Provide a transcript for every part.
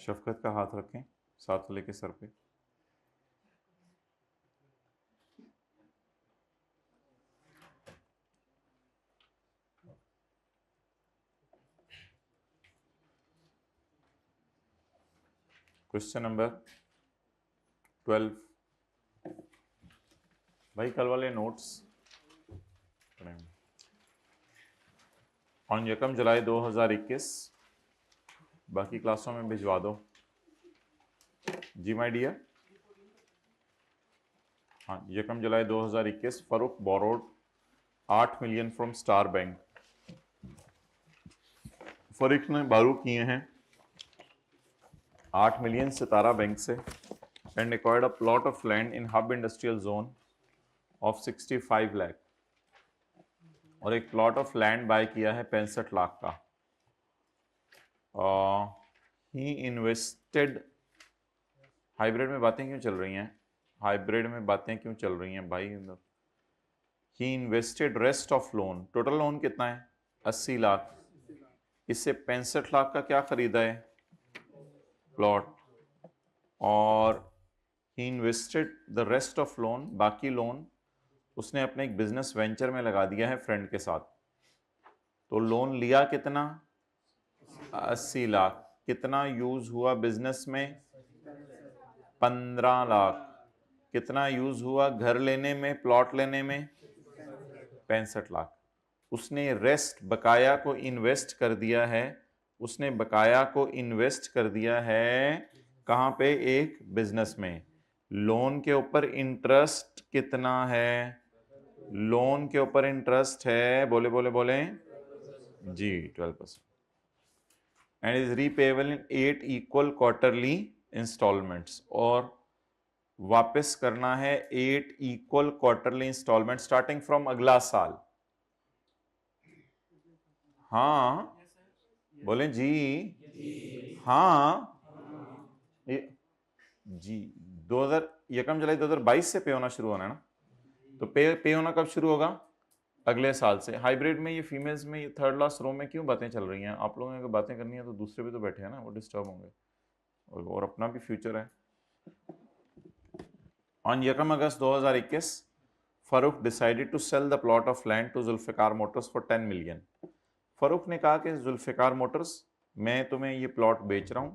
शफकत का हाथ रखें साथ लेके सर पे। Question number 12। भाई कल वाले नोट्स ऑन 1 जुलाई 2021 बाकी क्लासों में भिजवा दो जी माय डियर। हाँ, 1 July 2021 Farooq borrowed 8 million from Star Bank. Farooq ने बारू किए हैं 8 मिलियन सितारा बैंक से and acquired a plot of land in Hub industrial zone of 65 lakh और एक प्लॉट ऑफ लैंड बाय किया है 65 लाख का। ही इन्वेस्टेड, हाइब्रिड में बातें क्यों चल रही हैं, हाइब्रिड में बातें क्यों चल रही हैं भाई। He invested rest of loan, total loan कितना है 80 लाख, इससे 65 लाख का क्या खरीदा है प्लॉट, और he invested the rest of loan, बाकी लोन उसने अपने एक बिजनेस वेंचर में लगा दिया है फ्रेंड के साथ। तो लोन लिया कितना 80 लाख, कितना यूज हुआ बिजनेस में 15 लाख, कितना यूज हुआ घर लेने में प्लॉट लेने में 65 लाख। उसने रेस्ट बकाया को इन्वेस्ट कर दिया है, उसने बकाया को इन्वेस्ट कर दिया है कहां पे, एक बिजनेस में। लोन के ऊपर इंटरेस्ट कितना है, लोन के ऊपर इंटरेस्ट है, बोले बोले बोले जी 12% and is repayable in 8 equal quarterly installments, और वापस करना है 8 equal quarterly installment starting from अगला साल। हाँ बोले जी, हाँ जी 2000 1 जुलाई 2022 से पे होना शुरू होना है ना, तो पे होना कब शुरू होगा, अगले साल से। हाइब्रिड में ये फीमेल्स में ये थर्ड लास्ट रो में क्यों बातें चल रही हैं, आप लोगों को बातें करनी है तो दूसरे भी तो बैठे हैं ना, वो डिस्टर्ब होंगे और अपना भी फ्यूचर है। On 1 August 2021 Farooq decided to sell the plot of land to Zulfiqar Motors for 10 million. Farooq ने कहा कि जुल्फिकार मोटर्स, मैं तुम्हें ये प्लॉट बेच रहा हूं,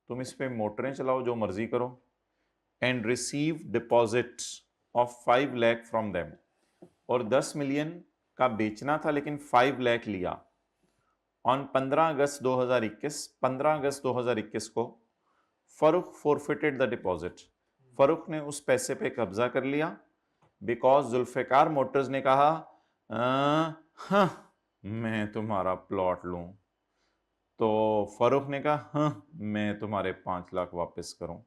तुम इस पे मोटरें चलाओ जो मर्जी करो, and receive deposit of 5 lakh from them, और 10 मिलियन का बेचना था लेकिन 5 लाख लिया। ऑन 15 अगस्त 2021 को Farooq forfeited the deposit, Farooq ने उस पैसे पे कब्जा कर लिया बिकॉज जुल्फिकार मोटर्स ने कहा हाँ मैं तुम्हारा प्लॉट लूं, तो फरूक ने कहा हाँ मैं तुम्हारे 5 लाख वापस करूं।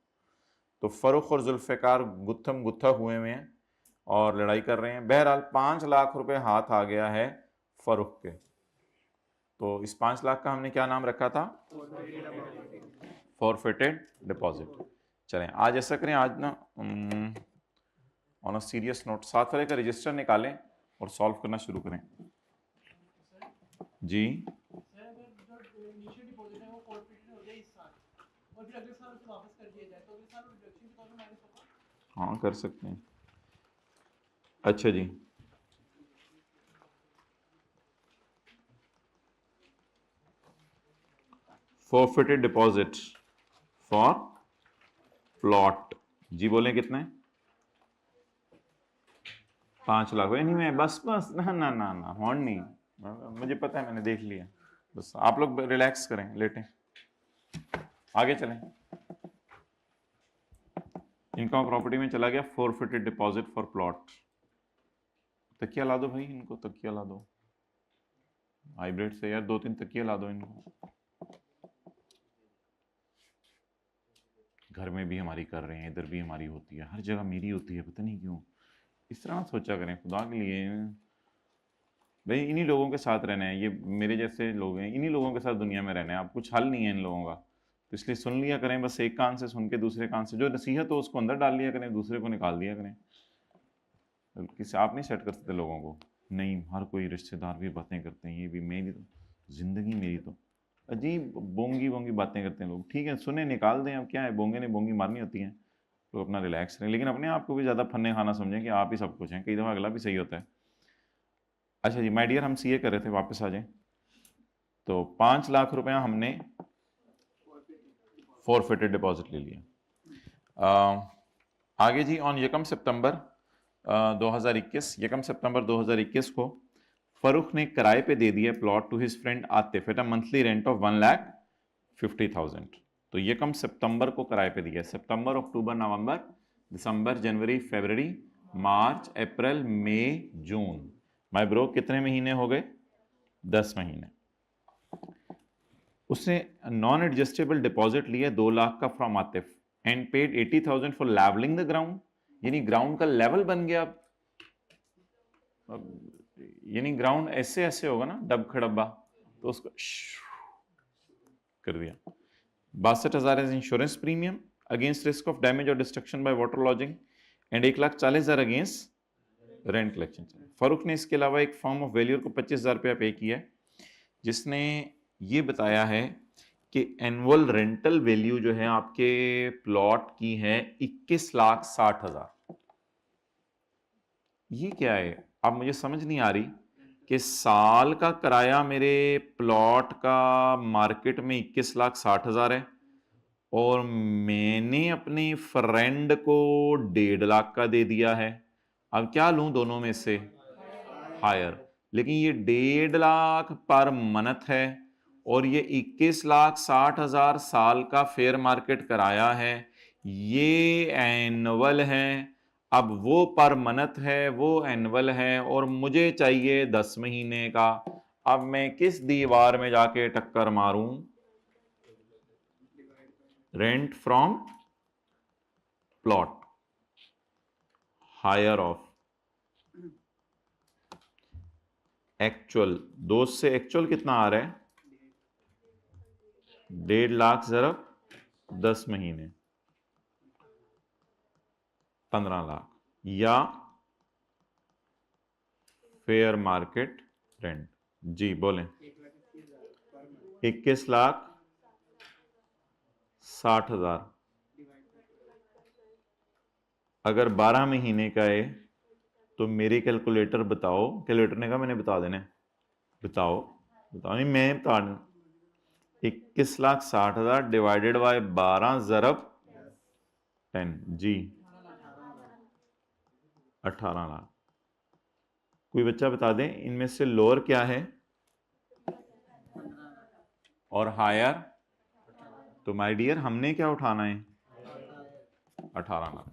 तो फरूक और जुल्फिकार गुत्थम गुत्था हुए हैं और लड़ाई कर रहे हैं। बहरहाल 5 लाख रुपए हाथ आ गया है फरूक के। तो इस 5 लाख का हमने क्या नाम रखा था, फॉरफिटेड डिपॉजिट। चलें आज ऐसा करें, आज ना ऑन अ सीरियस नोट 7 वाले का रजिस्टर निकालें और सॉल्व करना शुरू करें जी। हाँ कर सकते हैं। अच्छा जी, फॉरफिटेड डिपॉजिट फॉर प्लॉट जी, बोले कितने 5 लाख। नहीं मैं बस बस ना ना ना ना हॉर्न नहीं, मुझे पता है मैंने देख लिया, बस आप लोग रिलैक्स करें, लेटें, आगे चलें। इनकम प्रॉपर्टी में चला गया फॉरफिटेड डिपॉजिट फॉर प्लॉट। तकिया ला दो भाई इनको, तकिया ला दो, हाइब्रिड से यार 2-3 तकिया ला दो इनको। घर में भी हमारी कर रहे हैं, इधर भी हमारी होती है, हर जगह मेरी होती है, पता नहीं क्यों। इस तरह सोचा करें खुदा के लिए भाई, इन्हीं लोगों के साथ रहना है, ये मेरे जैसे लोग हैं, इन्हीं लोगों के साथ दुनिया में रहना है। अब कुछ हल नहीं है इन लोगों का, तो इसलिए सुन लिया करें, बस एक कान से सुन के दूसरे कान से जो नसीहत हो उसको अंदर डाल लिया करें, दूसरे को निकाल दिया करें। किसी आप नहीं सेट कर सकते लोगों को, नहीं हर कोई रिश्तेदार भी बातें करते हैं, ये भी, मेरी तो जिंदगी मेरी तो अजीब बोंगी बोंगी बातें करते हैं लोग। ठीक है सुने, निकाल दें, अब क्या है, बोंगे ने बोंगी मारनी होती है तो अपना रिलैक्स रहें, लेकिन अपने आप को भी ज़्यादा फन्ने खाना समझें कि आप ही सब कुछ हैं, कई दफ़ा अगला भी सही होता है। अच्छा जी माय डियर, हम सीए कर रहे थे, वापस आ जाएं। तो 5 लाख रुपया हमने फॉरफिटेड डिपॉजिट ले लिया। आगे जी, ऑन यकम सितंबर 2021, यकम सितंबर 2021 को फरूख ने किराए पे दे दिया plot to his friend Atif at a monthly rent of 1,50,000। तो यकम सितंबर को किराए पे दिया, सितंबर, अक्टूबर, नवंबर, दिसंबर, जनवरी, फरवरी, मार्च, अप्रैल, मई, जून। माय ब्रो कितने महीने हो गए? 10 महीने। उसने नॉन एडजस्टेबल डिपॉजिट लिया 2 लाख का from Atif and paid 80,000 for levelling the ground, यानी ग्राउंड का लेवल बन गया। अब यानी ग्राउंड ऐसे ऐसे होगा ना, डब खड़ब्बा, तो उसको कर दिया। 62,000 as insurance premium against risk of damage और destruction by water logging and 1,40,000 against rent collection. Farooq ने इसके अलावा एक फॉर्म ऑफ वैल्यूर को 25,000 रुपया पे किया है, जिसने ये बताया है कि एनुअल रेंटल वैल्यू जो है आपके प्लॉट की है 21,60,000। ये क्या है? अब मुझे समझ नहीं आ रही कि साल का किराया मेरे प्लॉट का मार्केट में 21,60,000 है और मैंने अपने फ्रेंड को 1.5 लाख का दे दिया है। अब क्या लूं दोनों में से? हायर। लेकिन ये 1.5 लाख पर मंथ है और ये 21,60,000 साल का फेयर मार्केट किराया है, ये एनुअल है। अब वो पर मंथ है, वो एनुअल है और मुझे चाहिए 10 महीने का। अब मैं किस दीवार में जाके टक्कर मारूं? Rent from plot, higher of actual. दो से एक्चुअल कितना आ रहा है? 1.5 लाख ज़रब 10 महीने, 15 लाख, या फेयर मार्केट रेंट। जी बोलें। 21,60,000 अगर 12 महीने का है तो मेरी कैलकुलेटर बताओ, कैलकुलेटर ने कहा मैंने बता देना है, बताओ बताओ, नहीं मैं बता दूं। 21,60,000 डिवाइडेड बाय 12 ज़रब 10, जी 18 लाख। कोई बच्चा बता दें इनमें से लोअर क्या है और हायर? तो माय डियर हमने क्या उठाना है? 18 लाख।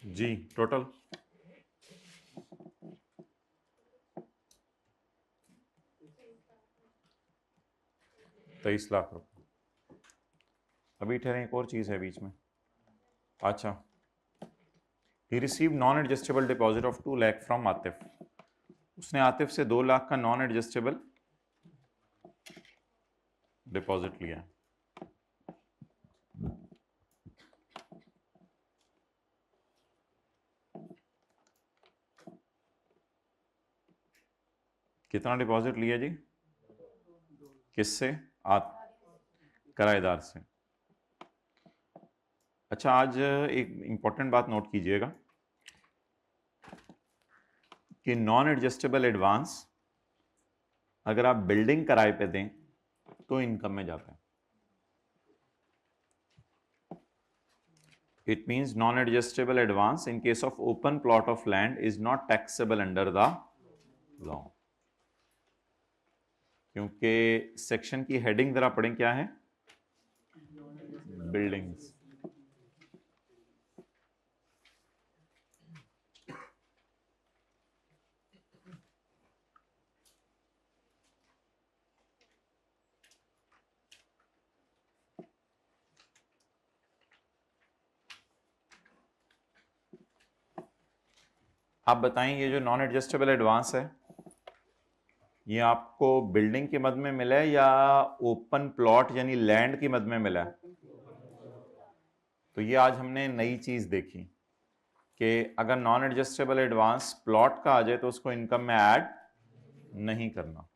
जी टोटल 23 लाख रुपए। अभी ठहरे, एक और चीज़ है बीच में। अच्छा, he receive non adjustable deposit of 2 lakh from Atif. उसने आतिफ से 2 लाख का नॉन एडजस्टेबल डिपॉजिट लिया। कितना डिपॉजिट लिया जी? किससे? किराएदार से। अच्छा, आज एक इंपॉर्टेंट बात नोट कीजिएगा कि नॉन एडजस्टेबल एडवांस अगर आप बिल्डिंग किराए पे दें तो इनकम में जाता है। It means non-adjustable advance in case of open plot of land is not taxable under the law. क्योंकि सेक्शन की हेडिंग जरा पढ़ें, क्या है? बिल्डिंग्स। आप बताएं, ये जो नॉन एडजस्टेबल एडवांस है, ये आपको बिल्डिंग की मद में मिला है या ओपन प्लॉट यानी लैंड की मद में मिला है? तो ये आज हमने नई चीज देखी कि अगर नॉन एडजस्टेबल एडवांस प्लॉट का आ जाए तो उसको इनकम में ऐड नहीं करना।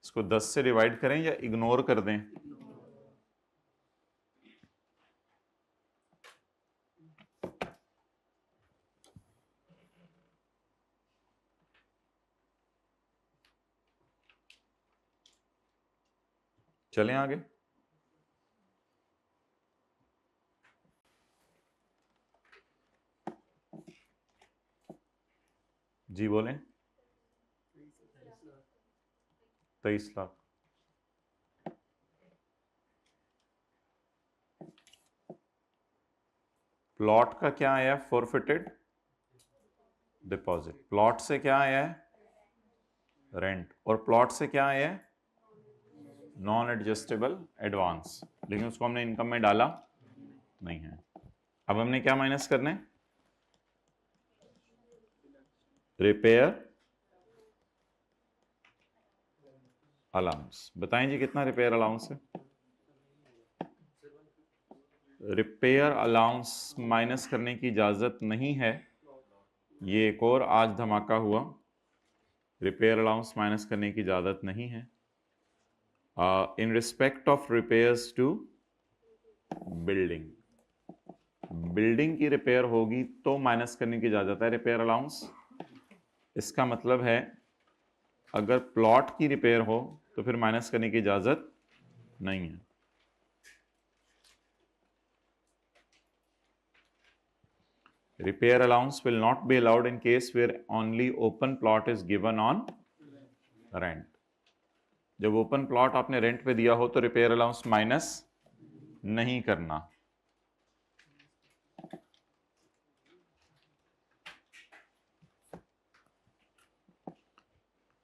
इसको 10 से डिवाइड करें या इग्नोर कर दें? चलें आगे। जी बोलें। 23 लाख। प्लॉट का क्या आया? Forfeited deposit. प्लॉट से क्या आया है? रेंट। और प्लॉट से क्या आया है? Non adjustable advance. लेकिन उसको हमने इनकम में डाला नहीं है। अब हमने क्या माइनस करना है? Repair allowance. बताएं जी कितना रिपेयर अलाउंस है? रिपेयर अलाउंस माइनस करने की इजाजत नहीं है। ये एक और आज धमाका हुआ। रिपेयर अलाउंस माइनस करने की इजाजत नहीं है। In respect of repairs to building, building की रिपेयर होगी तो माइनस करने की इजाजत है रिपेयर अलाउंस। इसका मतलब है अगर प्लॉट की रिपेयर हो तो फिर माइनस करने की इजाजत नहीं है। Repair allowance will not be allowed in case where only open plot is given on rent. जब ओपन प्लॉट आपने रेंट पे दिया हो तो रिपेयर अलाउंस माइनस नहीं करना।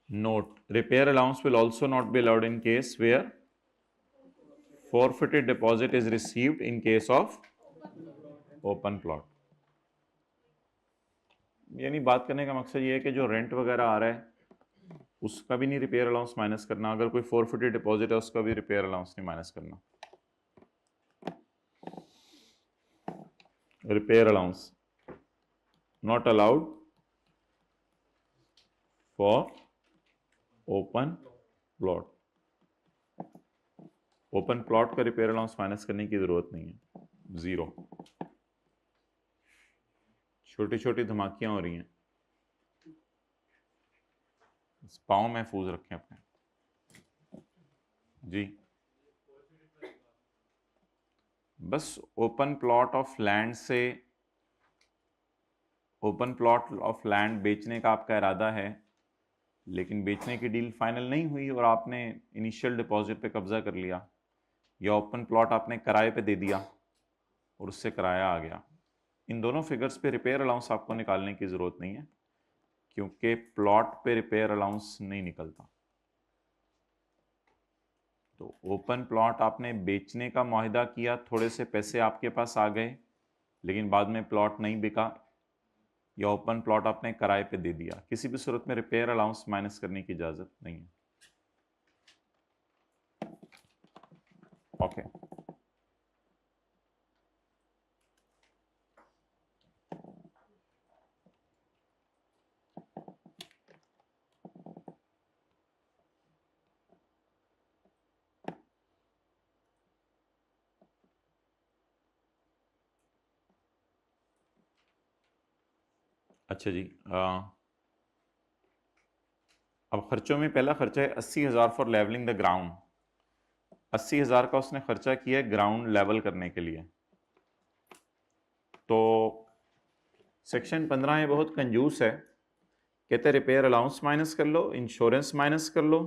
Note, repair allowance will also not be allowed in case where forfeited deposit is received in case of open plot. यानी बात करने का मकसद ये है कि जो रेंट वगैरह आ रहा है उसका भी नहीं रिपेयर अलाउंस माइनस करना। अगर कोई फॉरफिटेड डिपॉजिट है उसका भी रिपेयर अलाउंस नहीं माइनस करना। Repair allowance not allowed for open plot. Open plot का रिपेयर अलाउंस माइनस करने की जरूरत नहीं है, जीरो। छोटी छोटी धमाकियां हो रही हैं, पाँव महफूज रखें अपने। जी बस ओपन प्लॉट ऑफ लैंड से, ओपन प्लॉट ऑफ लैंड बेचने का आपका इरादा है लेकिन बेचने की डील फाइनल नहीं हुई और आपने इनिशियल डिपॉजिट पे कब्जा कर लिया, या ओपन प्लॉट आपने किराए पे दे दिया और उससे किराया आ गया, इन दोनों फिगर्स पे रिपेयर अलाउंस आपको निकालने की ज़रूरत नहीं है क्योंकि प्लॉट पे रिपेयर अलाउंस नहीं निकलता। तो ओपन प्लॉट आपने बेचने का मुआहिदा किया, थोड़े से पैसे आपके पास आ गए लेकिन बाद में प्लॉट नहीं बिका, या ओपन प्लॉट आपने किराए पे दे दिया, किसी भी सूरत में रिपेयर अलाउंस माइनस करने की इजाज़त नहीं है। ओके अच्छा जी, अब खर्चों में पहला खर्चा है 80,000 फॉर लेवलिंग द ग्राउंड। 80,000 का उसने खर्चा किया है ग्राउंड लेवल करने के लिए। तो सेक्शन 15 ये बहुत कंजूस है, कहते हैं रिपेयर अलाउंस माइनस कर लो, इंश्योरेंस माइनस कर लो,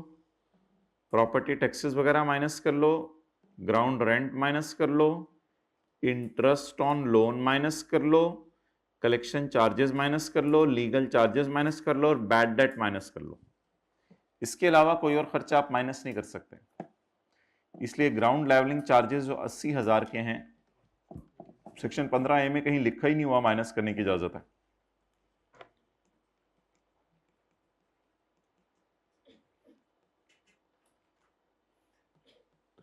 प्रॉपर्टी टैक्सेस वगैरह माइनस कर लो, ग्राउंड रेंट माइनस कर लो, इंटरेस्ट ऑन लोन माइनस कर लो, कलेक्शन चार्जेस माइनस कर लो, लीगल चार्जेस माइनस कर लो और बैड डेट माइनस कर लो। इसके अलावा कोई और खर्चा आप माइनस नहीं कर सकते। इसलिए ग्राउंड लेवलिंग चार्जेस जो 80,000 के हैं, सेक्शन 15A में कहीं लिखा ही नहीं हुआ माइनस करने की इजाजत है।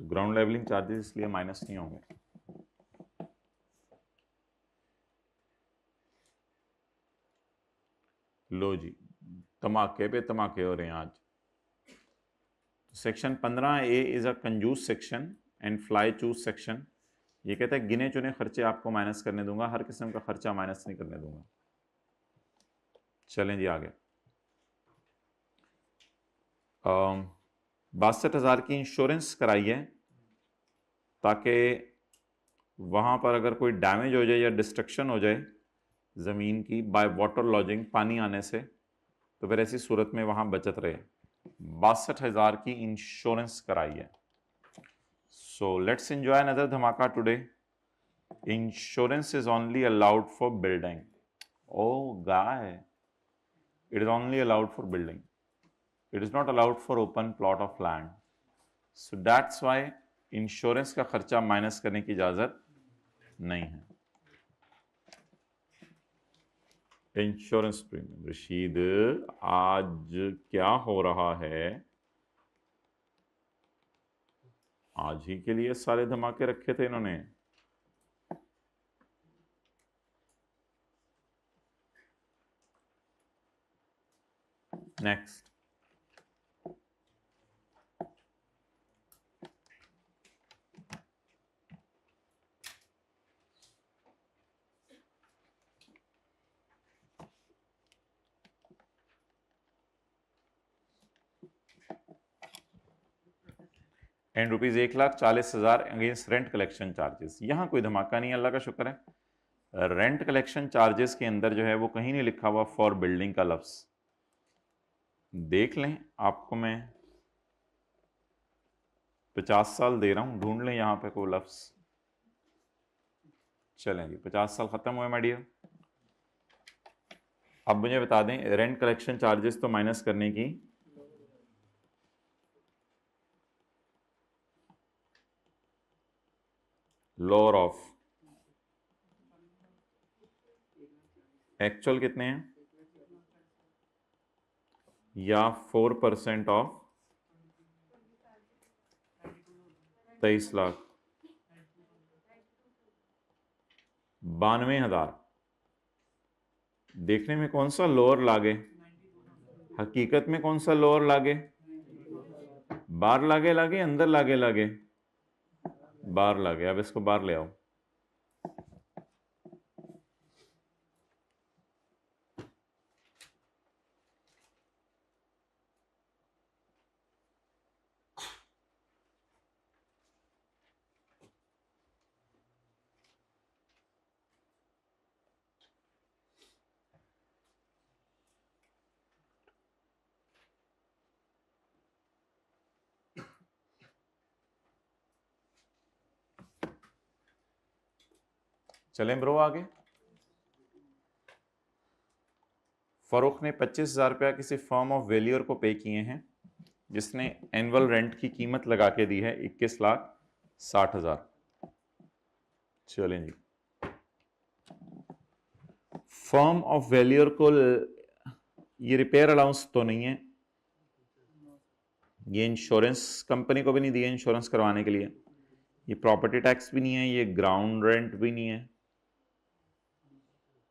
तो ग्राउंड लेवलिंग चार्जेस इसलिए माइनस नहीं होंगे। लो जी, धमाके पे धमाके हो रहे हैं आज। सेक्शन 15A इज अ कंजूस section and fly choose section. ये कहता है गिने चुने खर्चे आपको माइनस करने दूंगा, हर किस्म का खर्चा माइनस नहीं करने दूंगा। चलें जी आगे। 62,000 की इंश्योरेंस कराई है ताकि वहाँ पर अगर कोई डैमेज हो जाए या डिस्ट्रक्शन हो जाए ज़मीन की बाय वाटर लॉजिंग, पानी आने से, तो फिर ऐसी सूरत में वहाँ बचत रहे। 62,000 की इंश्योरेंस कराई है। सो लेट्स एंजॉय अनदर धमाका today. Insurance is only allowed for building. Oh guy, it is only allowed for building, it is not allowed for open plot of land. So that's why insurance का खर्चा minus करने की इजाजत नहीं है। Insurance premium, Rashid आज क्या हो रहा है? आज ही के लिए सारे धमाके रखे थे इन्होंने। Next, and rupees 1,40,000 against rent collection charges. यहां कोई धमाका नहीं, अल्लाह का शुक्र है। रेंट कलेक्शन चार्जेस के अंदर जो है वो कहीं नहीं लिखा हुआ फॉर बिल्डिंग का लफ्ज। देख लें, आपको मैं 50 साल दे रहा हूं, ढूंढ लें यहां पे कोई लफ्ज। चलें जी, 50 साल खत्म हुए माय डियर। अब मुझे बता दें रेंट कलेक्शन चार्जेस तो माइनस करने की लोअर ऑफ एक्चुअल कितने हैं या 4% ऑफ 23 लाख, 92,000। देखने में कौन सा लोअर लागे, हकीकत में कौन सा लोअर लागे? बाहर लागे लागे, अंदर लागे लागे, बाहर लागे। अब इसको बाहर ले आओ। चलें ब्रो आगे। फरूख ने 25,000 रुपया किसी फर्म ऑफ वेल्यूर को पे किए हैं जिसने एनुअल रेंट की कीमत लगा के दी है 21,60,000। चलें जी, फर्म ऑफ वेल्यूर को ये रिपेयर अलाउंस तो नहीं है, ये इंश्योरेंस कंपनी को भी नहीं दिया इंश्योरेंस करवाने के लिए, ये प्रॉपर्टी टैक्स भी नहीं है, ये ग्राउंड रेंट भी नहीं है,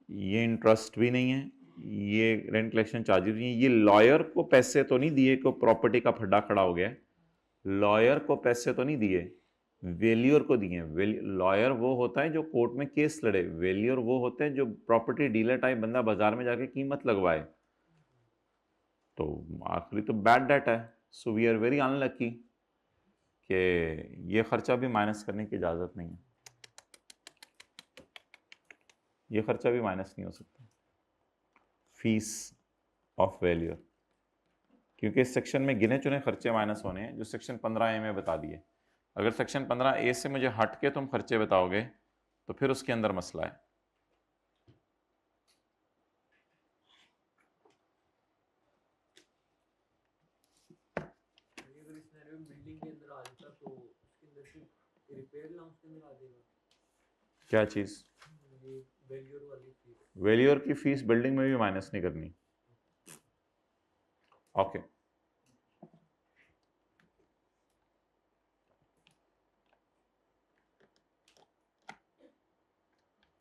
ये इंटरेस्ट भी नहीं है, ये रेंट कलेक्शन चार्जेस भी नहीं है। ये लॉयर को पैसे तो नहीं दिए को प्रॉपर्टी का फड्डा खड़ा हो गया, लॉयर को पैसे तो नहीं दिए, वेल्यूअर को दिए। लॉयर वो होता है जो कोर्ट में केस लड़े, वेल्यूअर वो होते हैं जो प्रॉपर्टी डीलर टाइप बंदा बाजार में जाके कीमत लगवाए। तो आखिरी तो बैड डेट है। So we are very unlucky कि ये खर्चा भी माइनस करने की इजाज़त नहीं है, ये खर्चा भी माइनस नहीं हो सकता, फीस ऑफ वेल्यूअर, क्योंकि इस सेक्शन में गिने चुने खर्चे माइनस होने हैं जो सेक्शन 15A में बता दिए। अगर सेक्शन 15A से मुझे हट के तुम खर्चे बताओगे तो फिर उसके अंदर मसला है। क्या चीज? वेल्यूअर की फीस बिल्डिंग में भी माइनस नहीं करनी। ओके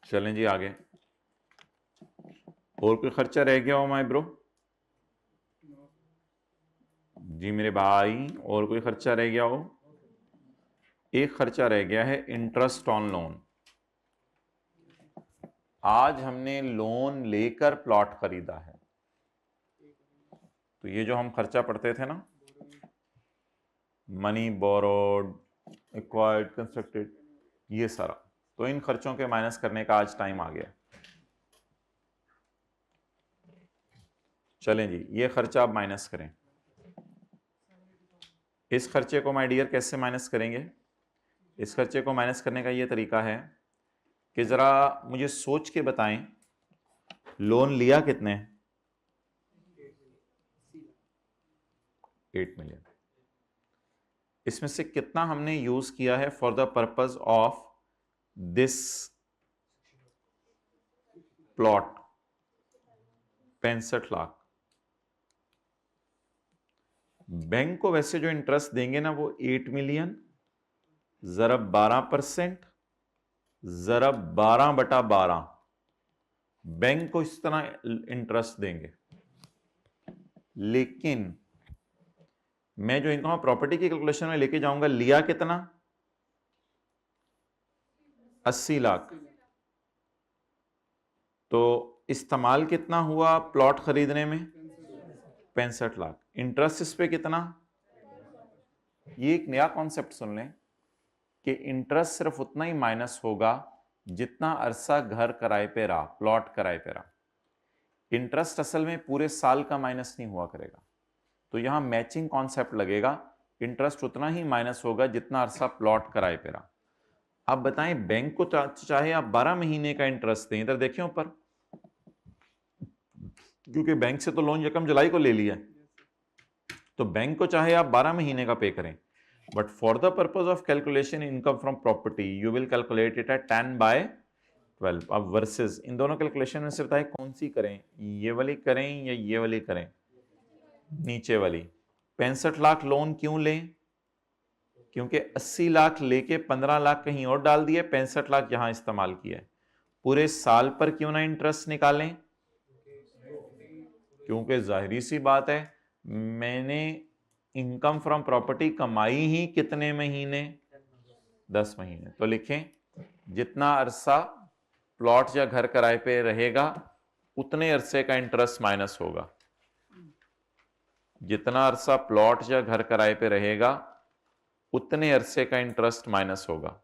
चलें जी आगे। और कोई खर्चा रह गया हो माय ब्रो? जी मेरे भाई, और कोई खर्चा रह गया हो? एक खर्चा रह गया है, इंटरेस्ट ऑन लोन। आज हमने लोन लेकर प्लॉट खरीदा है, तो ये जो हम खर्चा पढ़ते थे ना, मनी बोरोड, एक्वायर्ड, कंस्ट्रक्टेड, ये सारा, तो इन खर्चों के माइनस करने का आज टाइम आ गया। चलें जी, ये खर्चा आप माइनस करें। इस खर्चे को माय डियर कैसे माइनस करेंगे? इस खर्चे को माइनस करने का ये तरीका है कि ज़रा मुझे सोच के बताएं, लोन लिया कितने? 8 मिलियन। इसमें से कितना हमने यूज किया है for the purpose of this plot? 65 lakh. Bank को वैसे जो इंटरेस्ट देंगे ना वो 8 मिलियन ज़रब 12%, ज़रब 12/12, बैंक को इस तरह इंटरेस्ट देंगे। लेकिन मैं जो इनकम प्रॉपर्टी की कैलकुलेशन में लेके जाऊंगा, लिया कितना? 80 लाख। तो इस्तेमाल कितना हुआ प्लॉट खरीदने में? 65 लाख। इंटरेस्ट इस पे कितना? ये एक नया कॉन्सेप्ट सुन लें कि इंटरेस्ट सिर्फ उतना ही माइनस होगा जितना अरसा घर किराए पे रहा, प्लॉट किराए पे रहा। इंटरेस्ट असल में पूरे साल का माइनस नहीं हुआ करेगा। तो यहां मैचिंग कॉन्सेप्ट लगेगा, इंटरेस्ट उतना ही माइनस होगा जितना अरसा प्लॉट किराए पे रहा। आप बताएं, बैंक को चाहे आप 12 महीने का इंटरेस्ट दें, इधर देखिए ऊपर, क्योंकि बैंक से तो लोन यकम जुलाई को ले लिया, तो बैंक को चाहे आप 12 महीने का पे करें, but for the purpose of calculation income from property you will calculate it at 10/12। अब वर्सेस इन दोनों कैलकुलेशन में से बताएं कौन सी करें, ये वाली करें या ये वाली करें? नीचे वाली। 65 लाख लोन क्यों लें? क्योंकि 80 लाख लेके 15 लाख कहीं और डाल दिए, 65 लाख यहां इस्तेमाल किया है। पूरे साल पर क्यों ना इंटरेस्ट निकालें? क्योंकि जाहिर सी बात है, मैंने इनकम फ्रॉम प्रॉपर्टी कमाई ही कितने महीने? 10 महीने। तो लिखें, जितना अरसा प्लॉट या घर किराए पे रहेगा उतने अरसे का इंटरेस्ट माइनस होगा। जितना अरसा प्लॉट या घर किराए पे रहेगा उतने अरसे का इंटरेस्ट माइनस होगा।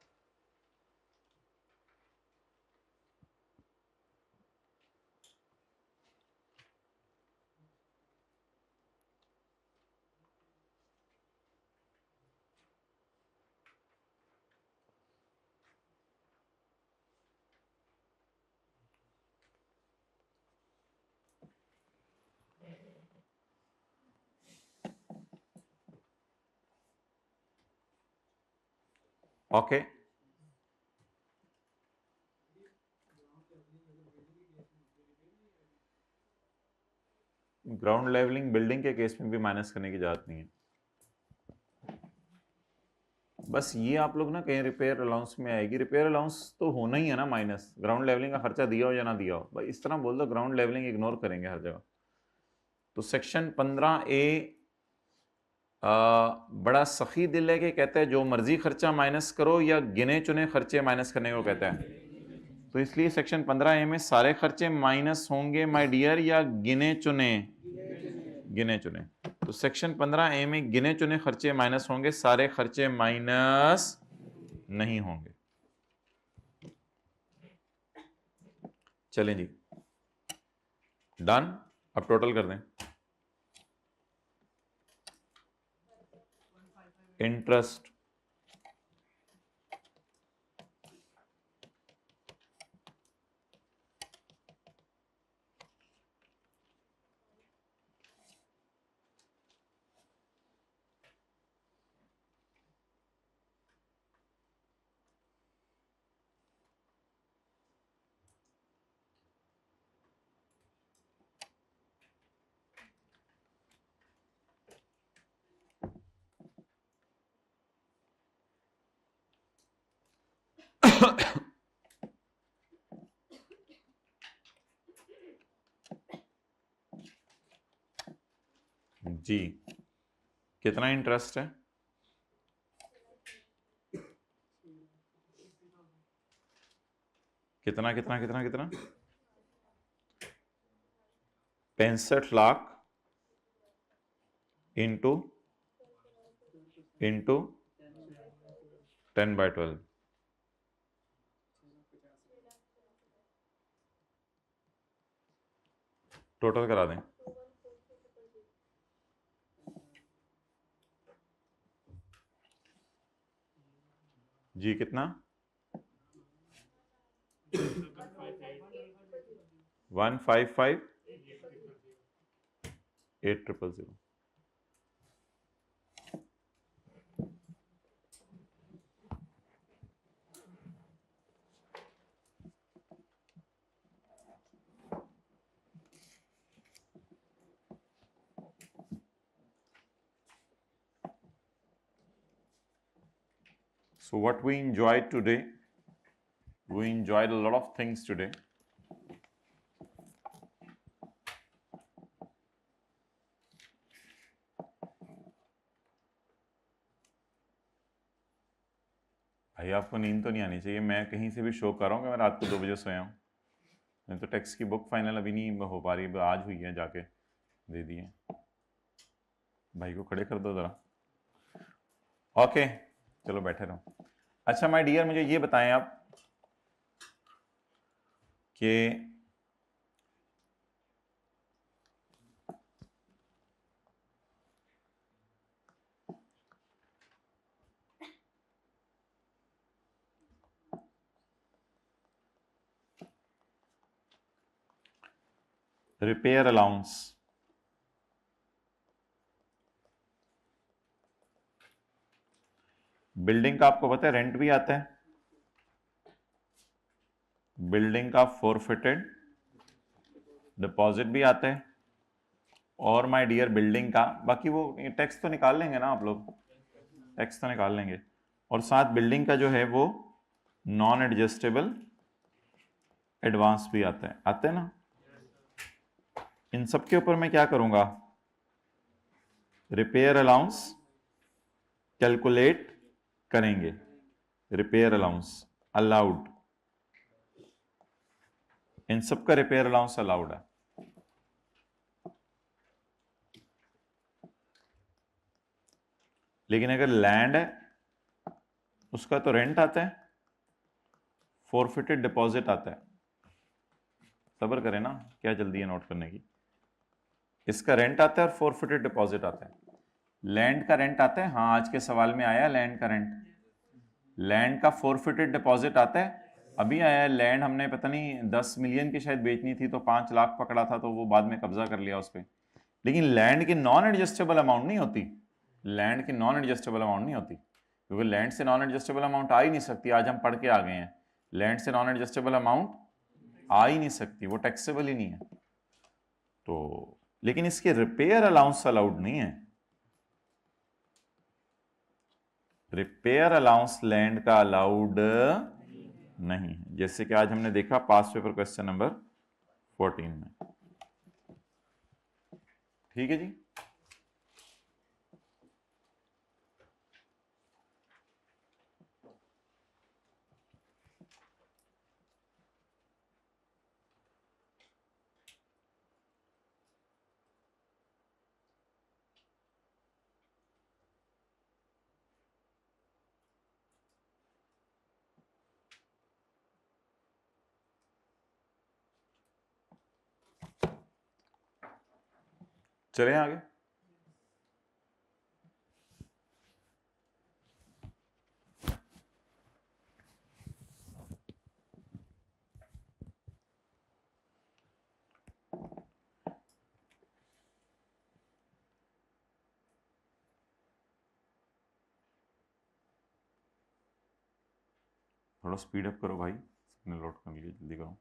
ओके ग्राउंड लेवलिंग बिल्डिंग के केस में भी माइनस करने की जरूरत नहीं है। बस ये आप लोग ना कहीं रिपेयर अलाउंस में आएगी, रिपेयर अलाउंस तो होना ही है ना माइनस, ग्राउंड लेवलिंग का खर्चा दिया हो या ना दिया हो, भाई इस तरह बोल दो, ग्राउंड लेवलिंग इग्नोर करेंगे हर जगह। तो सेक्शन 15A बड़ा सखी दिल है कि कहता है जो मर्जी खर्चा माइनस करो, या गिने चुने खर्चे माइनस करने को कहता है? तो इसलिए सेक्शन 15A में सारे खर्चे माइनस होंगे माय डियर, या गिने चुने? गिने चुने। तो सेक्शन 15A में गिने चुने खर्चे माइनस होंगे, सारे खर्चे माइनस नहीं होंगे। चलें जी, डन। अब टोटल कर दें। इंटरेस्ट, जी कितना इंटरेस्ट है? कितना कितना कितना कितना? 65 लाख इंटू 10/12। टोटल करा दें। जी कितना? 155,800। So what we enjoyed today, we enjoyed a lot of things today. भाई आपको नींद तो नहीं आनी चाहिए, मैं कहीं से भी शो कर रहा हूँ कि मैं रात को 2 बजे सोया हूँ। मैं तो टेक्स्ट की बुक फाइनल अभी नहीं हो पा रही, आज हुई है, जाके दे दिए। भाई को खड़े कर दो ज़रा। ओके चलो बैठे रहो। अच्छा माय डियर, मुझे ये बताएं आप कि रिपेयर अलाउंस, बिल्डिंग का आपको पता है रेंट भी आता है, बिल्डिंग का फॉरफिटेड डिपॉजिट भी आता है, और माय डियर बिल्डिंग का, बाकी वो टैक्स तो निकाल लेंगे ना आप लोग, टैक्स तो निकाल लेंगे, और साथ बिल्डिंग का जो है वो नॉन एडजस्टेबल एडवांस भी आता है, आते हैं ना। इन सब के ऊपर मैं क्या करूंगा, रिपेयर अलाउंस कैलकुलेट करेंगे। रिपेयर अलाउंस अलाउड, इन सब का रिपेयर अलाउंस अलाउड है। लेकिन अगर लैंड है उसका तो रेंट आता है, फॉरफिटेड डिपॉजिट आता है। सब्र करें ना, क्या जल्दी है नोट करने की। इसका रेंट आता है और फॉरफिटेड डिपॉजिट आता है। लैंड का रेंट आता है, हाँ आज के सवाल में आया लैंड का रेंट। लैंड का फॉरफिटेड डिपॉजिट आता है, अभी आया है। लैंड हमने पता नहीं 10 मिलियन की शायद बेचनी थी, तो 5 लाख पकड़ा था, तो वो बाद में कब्जा कर लिया उस पर। लेकिन लैंड की नॉन एडजस्टेबल अमाउंट नहीं होती, लैंड की नॉन एडजस्टेबल अमाउंट नहीं होती, क्योंकि लैंड से नॉन एडजस्टेबल अमाउंट आ ही नहीं सकती। आज हम पढ़ के आ गए हैं, लैंड से नॉन एडजस्टेबल अमाउंट आ ही नहीं सकती, वो टैक्सेबल ही नहीं है। तो लेकिन इसके रिपेयर अलाउंस अलाउड नहीं है। रिपेयर अलाउंस लैंड का अलाउड नहीं है, जैसे कि आज हमने देखा पास पेपर क्वेश्चन नंबर 14 में। ठीक है जी। चले आगे। थोड़ा स्पीड अप करो भाई, सिग्नल लोड कर लीजिए, जल्दी करो।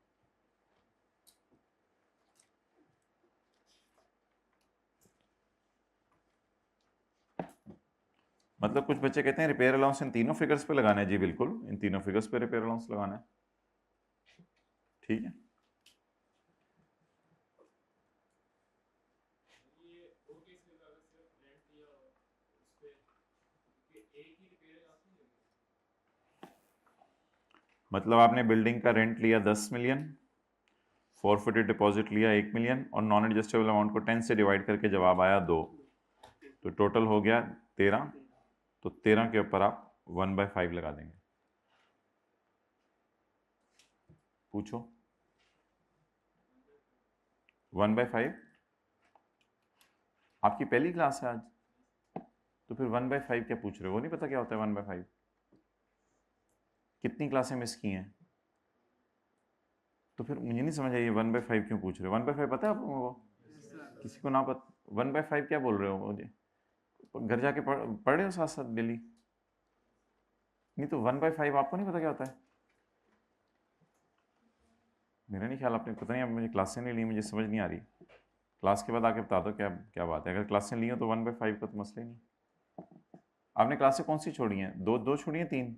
मतलब कुछ बच्चे कहते हैं रिपेयर अलाउंस इन तीनों फिगर्स पे लगाना है। जी बिल्कुल, इन तीनों फिगर्स पे रिपेयर अलाउंस लगाना है, ठीक है। मतलब आपने बिल्डिंग का रेंट लिया 10 मिलियन, फॉरफिटेड डिपॉजिट लिया 1 मिलियन और नॉन एडजस्टेबल अमाउंट को 10 से डिवाइड करके जवाब आया 2, तो टोटल हो गया 13। तो 13 के ऊपर आप 1/5 लगा देंगे। पूछो। 1/5 आपकी पहली क्लास है आज, तो फिर 1/5 क्या पूछ रहे हो? वो नहीं पता क्या होता है 1/5? कितनी क्लासें मिस की हैं? तो फिर मुझे नहीं समझ आई 1/5 क्यों पूछ रहे हो? 1/5 पता है आप लोगों को? किसी को ना पता 1/5 क्या बोल रहे हो? मुझे घर जाके पढ़ रहे हो साथ साथ डेली? नहीं तो 1/5 आपको नहीं पता क्या होता है? मेरा नहीं ख्याल आपने, पता नहीं, आप मुझे क्लासें नहीं ली, मुझे समझ नहीं आ रही। क्लास के बाद आके बता दो क्या क्या बात है। अगर क्लासें ली हो तो 1/5 का तो मसला ही नहीं। आपने क्लासें कौन सी छोड़ी हैं? दो छोड़ी हैं, 3?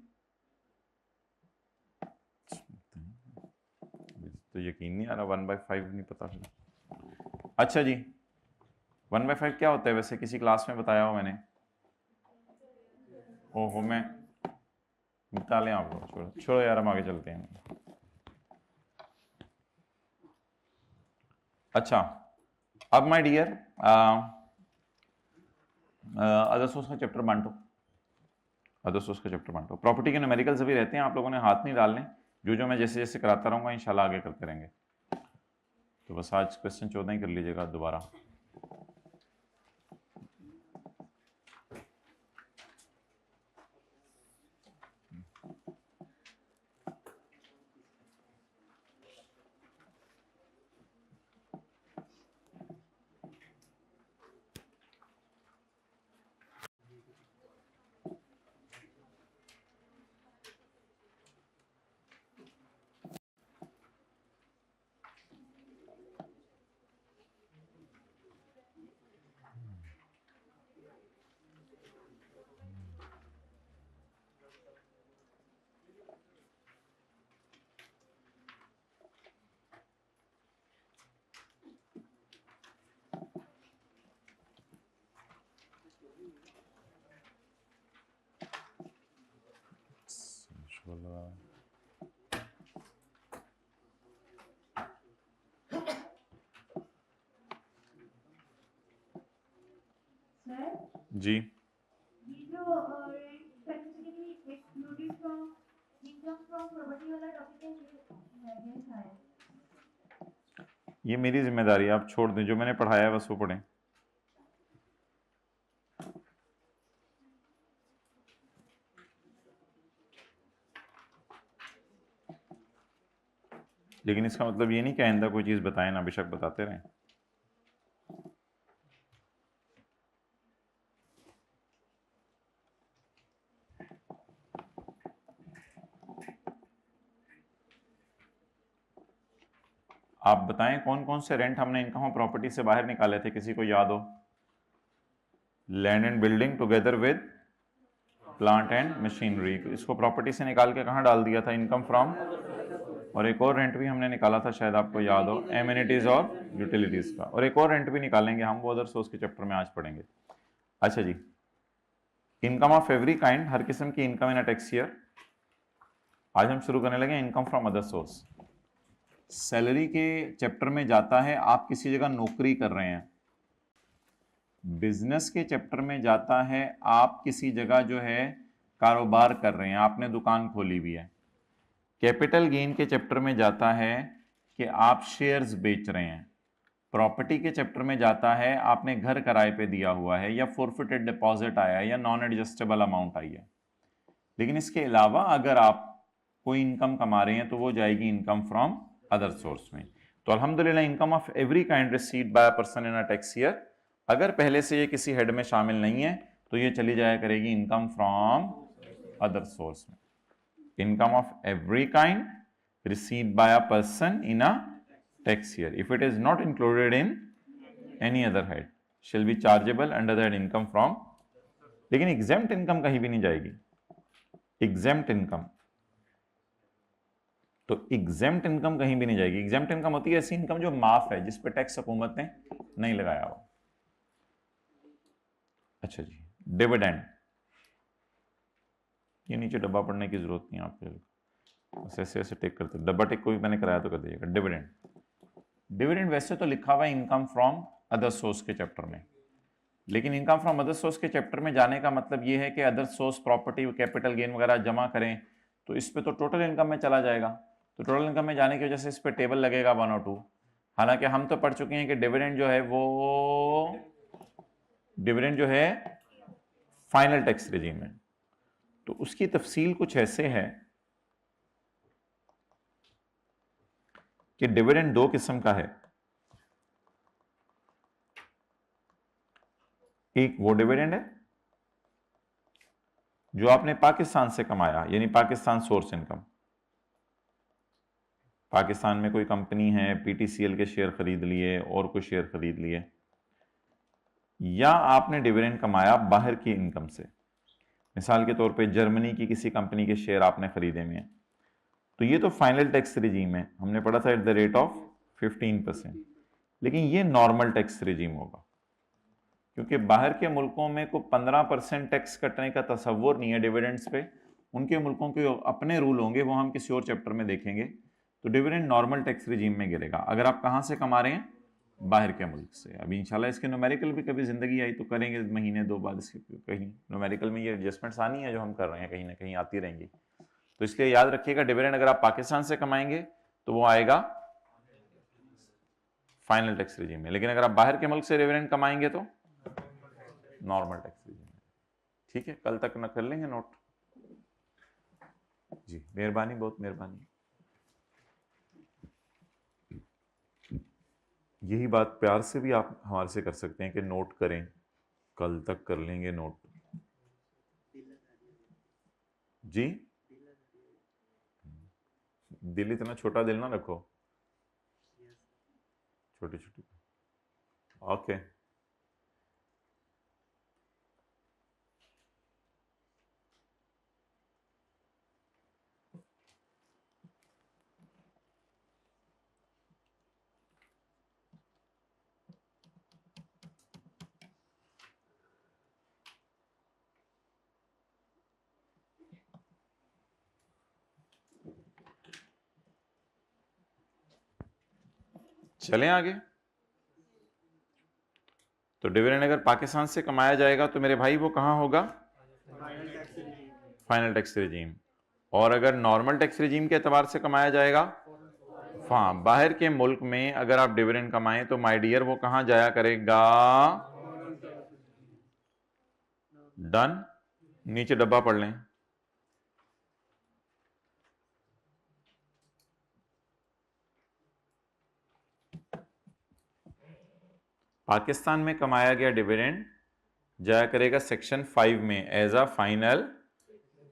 तो यकीन नहीं आ रहा 1/5 नहीं पता फिर। अच्छा जी, 1/5 क्या होता है वैसे? किसी क्लास में बताया हो मैंने? ओहो, मैं बता लें आप लोग, छोड़ो छोड़ो यार, हम आगे चलते हैं। अच्छा, अब माय डियर अदर सोर्स का चैप्टर बांटो। अदर सोर्स का चैप्टर बांटो। प्रॉपर्टी के न्यूमेरिकल्स अभी रहते हैं, आप लोगों ने हाथ नहीं डालने, जो मैं जैसे जैसे कराता रहूंगा इंशाल्लाह आगे करते रहेंगे। तो बस आज क्वेश्चन 14 ही कर लीजिएगा दोबारा। जी, ये मेरी जिम्मेदारी है, आप छोड़ दें, जो मैंने पढ़ाया है बस वो पढ़ें। लेकिन इसका मतलब ये नहीं कि आइंदा कोई चीज़ बताएं ना, बेशक बताते रहें। आप बताएं कौन कौन से रेंट हमने इनकम ऑफ प्रॉपर्टी से बाहर निकाले थे, किसी को याद हो? Land and building together with plant and machinery, इसको प्रॉपर्टी से निकाल के कहाँ डाल दिया था? Income from. और एक और रेंट भी हमने निकाला था, शायद आपको याद हो, एमिनिटीज और यूटिलिटीज का। और एक और रेंट भी निकालेंगे हम, वो अदर सोर्स के चैप्टर में आज पढ़ेंगे। अच्छा जी, इनकम ऑफ एवरी काइंड, हर किस्म की income in a tax year. आज हम शुरू करने लगे income from other source. Salary के चैप्टर में जाता है आप किसी जगह नौकरी कर रहे हैं। बिजनेस के चैप्टर में जाता है आप किसी जगह जो है कारोबार कर रहे हैं, आपने दुकान खोली हुई है। कैपिटल गेन के चैप्टर में जाता है कि आप शेयर्स बेच रहे हैं। प्रॉपर्टी के चैप्टर में जाता है, आपने घर किराए पे दिया हुआ है, या फोरफिटेड डिपॉजिट आया है, या नॉन एडजस्टेबल अमाउंट आई है। लेकिन इसके अलावा अगर आप कोई इनकम कमा रहे हैं तो वो जाएगी इनकम फ्रॉम अदर सोर्स में। तो अल्हम्दुलिल्लाह income of every kind received by a person in a tax year, अगर पहले से ये किसी हेड में शामिल नहीं है तो ये चली जाया करेगी इनकम फ्रॉम अदर सोर्स में। Income of every kind received by a person in a tax year, if it is not included in any other head, shall be chargeable under that income from। लेकिन exempt income कहीं भी नहीं जाएगी। exempt income, तो exempt income कहीं भी नहीं जाएगी। exempt income होती है ऐसी इनकम जो माफ है, जिस पे टैक्स हुकूमत ने नहीं लगाया हो। अच्छा जी, डिविडेंड, ये नीचे डब्बा पढ़ने की जरूरत नहीं है आपके, ऐसे ऐसे टेक करते, डब्बा टेक को भी मैंने कराया तो कर दीजिएगा। डिविडेंड, डिविडेंड वैसे तो लिखा हुआ है इनकम फ्रॉम अदर सोर्स के चैप्टर में, लेकिन इनकम फ्रॉम अदर सोर्स के चैप्टर में जाने का मतलब ये है कि other source property capital gain वगैरह जमा करें तो इस पे तो टोटल इनकम में चला जाएगा। तो टोटल इनकम में जाने की वजह से इस पे टेबल लगेगा 1 और 2। हालांकि हम तो पढ़ चुके हैं कि डिविडेंड जो है वो डिविडेंड जो है फाइनल टैक्स रेजिम है। तो उसकी तफसील कुछ ऐसे है कि डिविडेंड 2 किस्म का है। एक वो डिविडेंड है जो आपने पाकिस्तान से कमाया, यानी पाकिस्तान सोर्स इनकम। पाकिस्तान में कोई कंपनी है, पीटीसीएल के शेयर खरीद लिए और कोई शेयर खरीद लिए, या आपने डिविडेंड कमाया बाहर की इनकम से। मिसाल के तौर पे जर्मनी की किसी कंपनी के शेयर आपने खरीदे हुए हैं, तो ये तो फाइनल टैक्स रिजीम है, हमने पढ़ा था एट द रेट ऑफ 15%। लेकिन ये नॉर्मल टैक्स रिजीम होगा, क्योंकि बाहर के मुल्कों में को 15% टैक्स कटने का तस्वुर नहीं है डिविडेंड्स पे। उनके मुल्कों के अपने रूल होंगे, वो हम किसी और चैप्टर में देखेंगे। तो डिविडेंड नॉर्मल टैक्स रिजीम में गिरेगा अगर आप कहाँ से कमा रहे हैं, बाहर के मुल्क से। अभी इंशाल्लाह इसके न्यूमेरिकल भी कभी जिंदगी आई तो करेंगे, महीने 2 बाद इसके कहीं न्यूमेरिकल में ये एडजस्टमेंट्स आनी है जो हम कर रहे हैं, कहीं ना कहीं आती रहेंगी। तो इसलिए याद रखिएगा, डिविडेंड अगर आप पाकिस्तान से कमाएंगे तो वो आएगा फाइनल टैक्स रिजीम में, लेकिन अगर आप बाहर के मुल्क से डिविडेंड कमाएंगे तो नॉर्मल टैक्स रिजीम में। ठीक है, कल तक न कर लेंगे नोट जी। मेहरबानी, बहुत मेहरबानी। यही बात प्यार से भी आप हमारे से कर सकते हैं कि नोट करें, कल तक कर लेंगे नोट जी। दिल इतना छोटा दिल ना रखो, छोटी छोटी। ओके चलें आगे। तो डिविडेंड अगर पाकिस्तान से कमाया जाएगा तो मेरे भाई वो कहाँ होगा, फाइनल टैक्स रिजीम। और अगर नॉर्मल टैक्स रिजीम के एतबार से कमाया जाएगा, हाँ, बाहर के मुल्क में अगर आप डिविडेंड कमाएं तो माय डियर वो कहाँ जाया करेगा, डन। नीचे डब्बा पढ़ लें। पाकिस्तान में कमाया गया डिविडेंड जाया करेगा सेक्शन 5 में as a final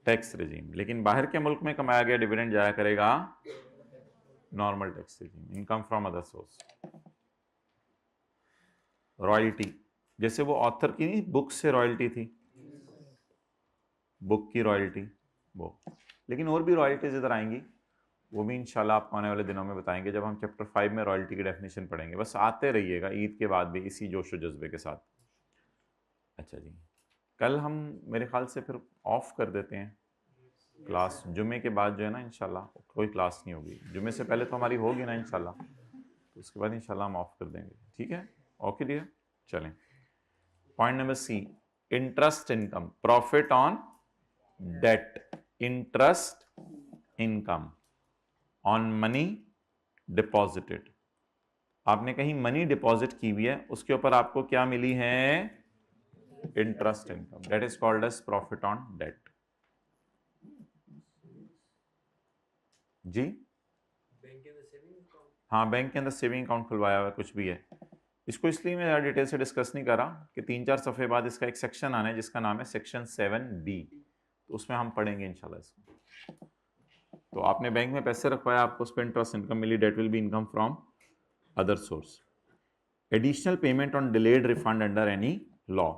tax regime, लेकिन बाहर के मुल्क में कमाया गया डिविडेंड जाया करेगा normal tax regime, income from other source. Royalty, जैसे वो ऑथर की नहीं बुक से रॉयल्टी थी, बुक की रॉयल्टी वो, लेकिन और भी रॉयल्टीज इधर आएंगी, वो भी इंशाल्लाह आपको आने वाले दिनों में बताएंगे जब हम चैप्टर 5 में रॉयल्टी की डेफिनेशन पढ़ेंगे। बस आते रहिएगा ईद के बाद भी इसी जोश और जज्बे के साथ। अच्छा जी, कल हम मेरे ख्याल से फिर ऑफ कर देते हैं क्लास, जुमे के बाद जो है ना इंशाल्लाह कोई क्लास नहीं होगी। जुमे से पहले तो हमारी होगी ना इंशाल्लाह, तो उसके बाद इंशाल्लाह हम ऑफ कर देंगे। ठीक है, ओके डियर, चलें। Point number C, interest income, profit on debt, interest income on money deposited. आपने कहीं मनी डिपॉजिट की हुई है, उसके ऊपर आपको क्या मिली है? Interest income, that is called as profit on debt. जी हाँ, बैंक के अंदर सेविंग अकाउंट खुलवाया हुआ कुछ भी है। इसको इसलिए मैं ज़्यादा डिटेल से डिस्कस नहीं कर रहा कि 3-4 सफ़े बाद इसका एक सेक्शन आना है जिसका नाम है सेक्शन 7B, तो उसमें हम पढ़ेंगे इंशाल्लाह इसको। तो आपने बैंक में पैसे रखवाया, आपको उस पर इंटरेस्ट इनकम मिली, that will be income from other source. Additional payment on delayed refund under any law.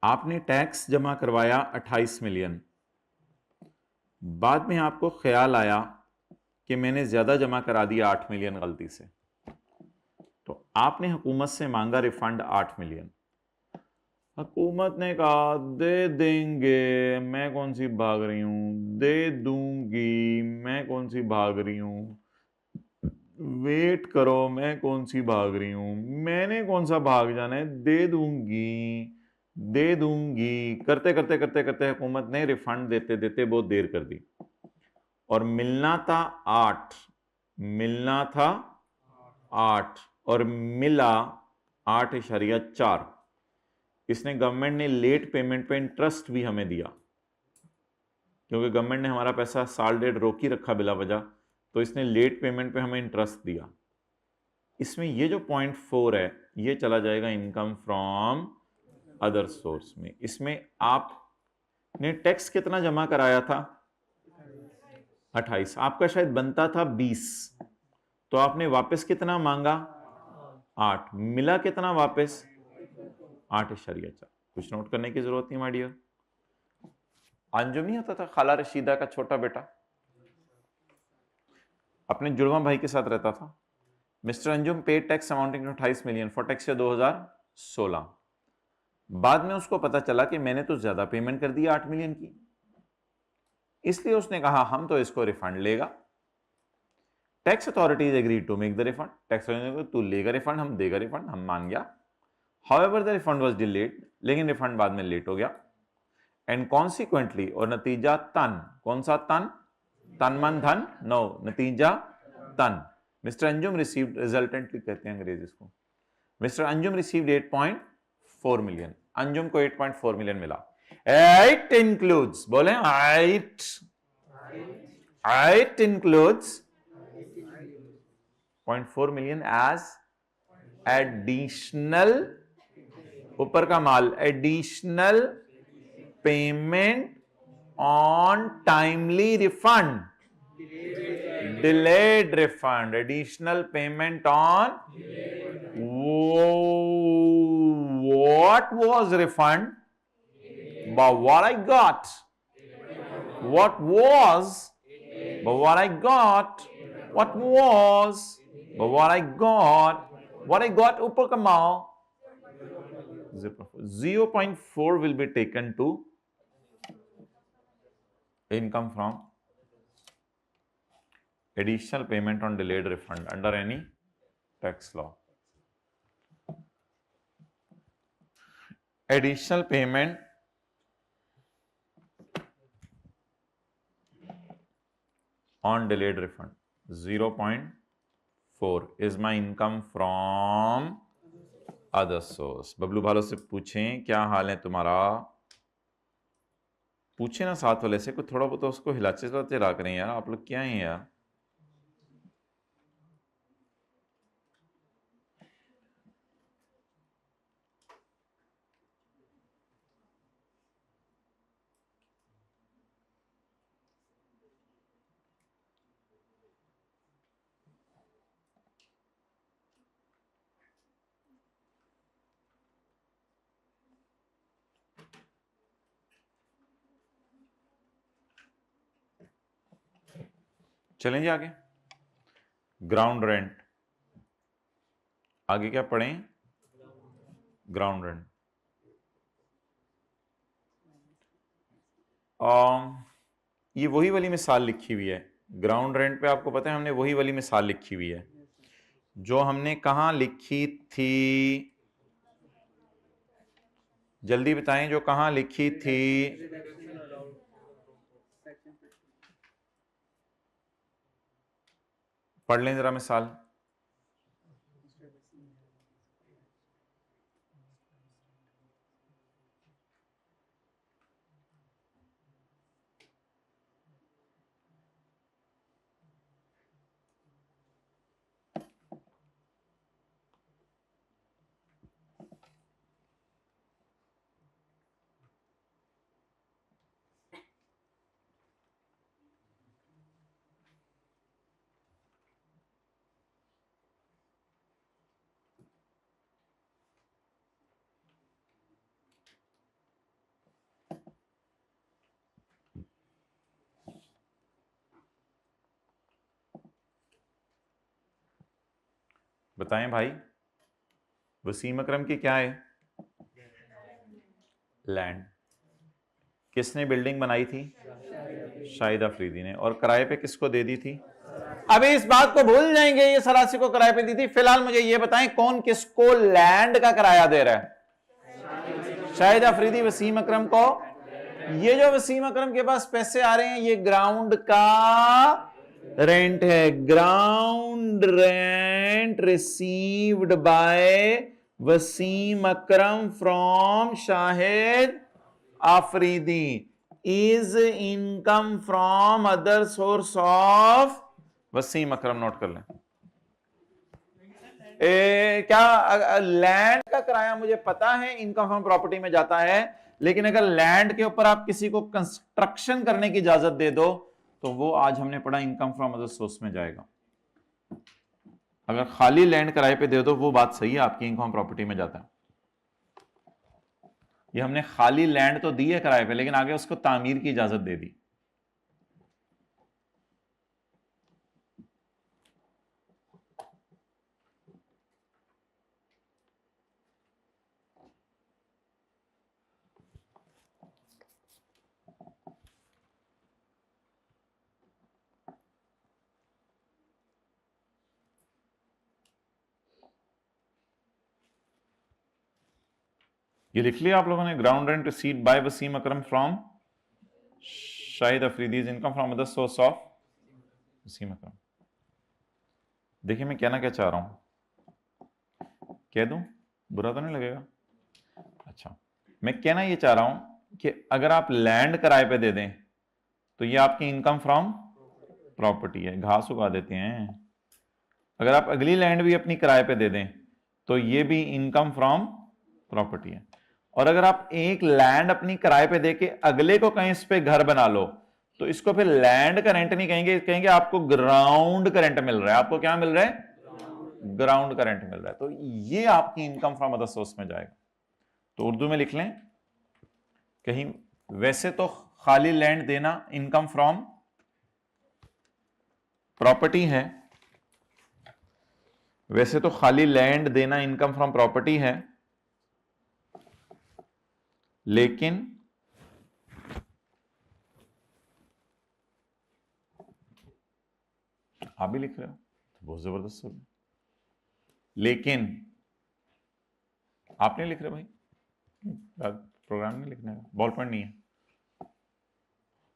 आपने टैक्स जमा करवाया 28 मिलियन, बाद में आपको ख्याल आया कि मैंने ज्यादा जमा करा दिया 8 मिलियन गलती से, तो आपने हुकूमत से मांगा रिफंड 8 मिलियन। हुकूमत ने कहा दे देंगे, मैं कौन सी भाग रही हूं, दे दूंगी, मैं कौन सी भाग रही हूं, वेट करो, मैं कौन सी भाग रही हूं, मैंने कौन सा भाग जाना है, दे दूंगी दे दूंगी, करते करते करते करते हुकूमत ने रिफंड देते देते बहुत देर कर दी, और मिलना था 8, मिलना था 8 और मिला 8.4। इसने गवर्नमेंट ने लेट पेमेंट पे इंटरेस्ट भी हमें दिया, क्योंकि गवर्नमेंट ने हमारा पैसा साल डेढ़ रोक ही रखा बिला वजह, तो इसने लेट पेमेंट पे हमें इंटरेस्ट दिया। इसमें ये जो 0.4 है ये चला जाएगा इनकम फ्रॉम अदर सोर्स में। इसमें आपने टैक्स कितना जमा कराया था? 28। आपका शायद बनता था 20, तो आपने वापस कितना मांगा? 8। मिला कितना वापस? 8.4। कुछ नोट करने की जरूरत नहीं माय डियर। अंजुम नहीं होता था खाला रशीदा का छोटा बेटा, अपने जुड़वा भाई के साथ रहता था। Mister Anjum paid tax amounting to 28 million for tax year 2016। बाद में उसको पता चला कि मैंने तो ज्यादा पेमेंट कर दी 8 मिलियन की, इसलिए उसने कहा हम तो इसको रिफंड लेगा। Tax authorities agreed to make the refund. Tax तू लेगा रिफंड, हम देगा रिफंड, हम मान गया। However the refund was delayed, लेकिन रिफंड बाद में लेट हो गया। एंड कॉन्सिक्वेंटली, और नतीजा तन, कौन सा तन? तन मन धन? नो, नतीजा तन। मिस्टर अंजुम रिसीव्ड, रिजल्टेंटली कहते हैं अंग्रेजी इसको, mister Anjum received 8.4 million. Anjum को 8.4 मिलियन मिला। It includes, बोले it includes 0.4 million as additional, ऊपर का माल, additional payment on timely refund, delayed refund, additional payment on what was refund, but what I got, what was, but what I got, what was, but what I got ऊपर का माल 0.4 will be taken to income from additional payment on delayed refund under any tax law. Additional payment on delayed refund 0.4 is my income from other source. Bablu भालो से पूछें क्या हाल है तुम्हारा, पूछे ना साथ वाले से, कोई थोड़ा बहुत उसको हिलाचे चलाते रहा करें यार, आप लोग क्या हैं यार। चलें जी आगे। ग्राउंड रेंट, आगे क्या पढ़ें? Ground rent. ये वही वाली मिसाल लिखी हुई है ग्राउंड रेंट पे, आपको पता है हमने वही वाली मिसाल लिखी हुई है जो हमने कहां लिखी थी, जल्दी बताएं, जो कहां लिखी थी? पढ़ लें जरा मिसाल। बताएं भाई, वसीम अकरम की क्या है? लैंड। किसने बिल्डिंग बनाई थी? शाहिद अफरीदी ने। और किराए पे किसको दे दी थी? अभी इस बात को भूल जाएंगे, ये सरासी को किराए पे दी थी। फिलहाल मुझे ये बताएं कौन किसको लैंड का किराया दे रहा है? शाहिद अफरीदी वसीम अकरम को। ये जो वसीम अकरम के पास पैसे आ रहे हैं ये ग्राउंड का रेंट है। Ground rent received by Wasim Akram from Shahid Afridi is income from other source of Wasim Akram. Note कर लें। क्या लैंड का किराया मुझे पता है इनकम फ्रॉम प्रॉपर्टी में जाता है, लेकिन अगर लैंड के ऊपर आप किसी को कंस्ट्रक्शन करने की इजाजत दे दो तो वो आज हमने पढ़ा इनकम फ्रॉम अदर सोर्स में जाएगा। अगर खाली लैंड किराए पे दे दो वो बात सही है, आपकी इनकम प्रॉपर्टी में जाता है। ये हमने खाली लैंड तो दी है किराए पे, लेकिन आगे उसको तामीर की इजाजत दे दी। ये लिख लिया आप लोगों ने? Ground rent received by Wasim Akram from Shahid Afridi income from other source of Wasim Akram. देखिए मैं कहना क्या चाह रहा हूं, कह दूं? बुरा तो नहीं लगेगा? अच्छा, मैं कहना ये चाह रहा हूं कि अगर आप लैंड किराए पे दे दें तो ये आपकी इनकम फ्रॉम प्रॉपर्टी है, घास उगा देते हैं। अगर आप अगली लैंड भी अपनी किराए पे दे दें तो ये भी इनकम फ्रॉम प्रॉपर्टी है। और अगर आप एक लैंड अपनी किराए पे देके अगले को कहीं इस पे घर बना लो तो इसको फिर लैंड का रेंट नहीं कहेंगे, कहेंगे आपको ग्राउंड का रेंट मिल रहा है। आपको क्या मिल रहा है? ग्राउंड का रेंट मिल रहा है। तो ये आपकी इनकम फ्रॉम अदर सोर्स में जाएगा। तो उर्दू में लिख लें कहीं, वैसे तो खाली लैंड देना इनकम फ्रॉम प्रॉपर्टी है, वैसे तो खाली लैंड देना इनकम फ्रॉम प्रॉपर्टी है, लेकिन आप भी लिख रहे हो तो बहुत जबरदस्त हो गया। लेकिन आप नहीं लिख रहे भाई, प्रोग्राम नहीं लिखने का, बॉल पॉइंट नहीं है।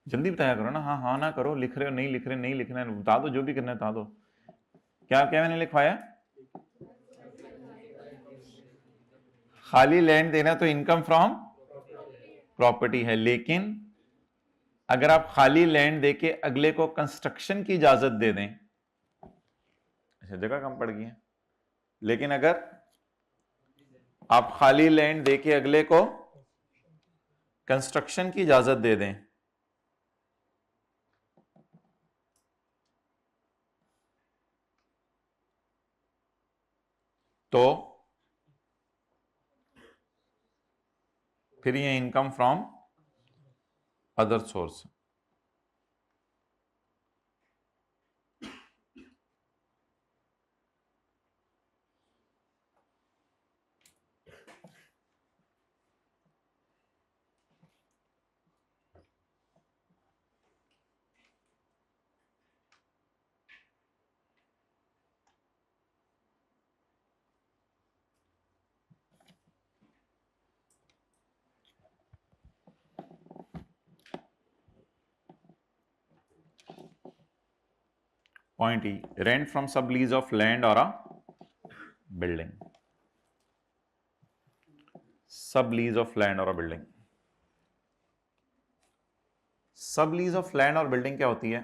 जल्दी बताया करो ना, हाँ हाँ ना करो। लिख रहे हो, नहीं लिख रहे, नहीं लिखना है, बता दो, जो भी करना है बता दो। क्या क्या मैंने लिखवाया? खाली लैंड देना तो इनकम फ्रॉम प्रॉपर्टी है, लेकिन अगर आप खाली लैंड देके अगले को कंस्ट्रक्शन की इजाजत दे दें, अच्छा जगह कम पड़ गई है, लेकिन अगर आप खाली लैंड देके अगले को कंस्ट्रक्शन की इजाजत दे दें तो फिर ये income from other source. Point E, rent from sublease of land or a building. Sublease of land or a building. Sublease of land और बिल्डिंग क्या होती है?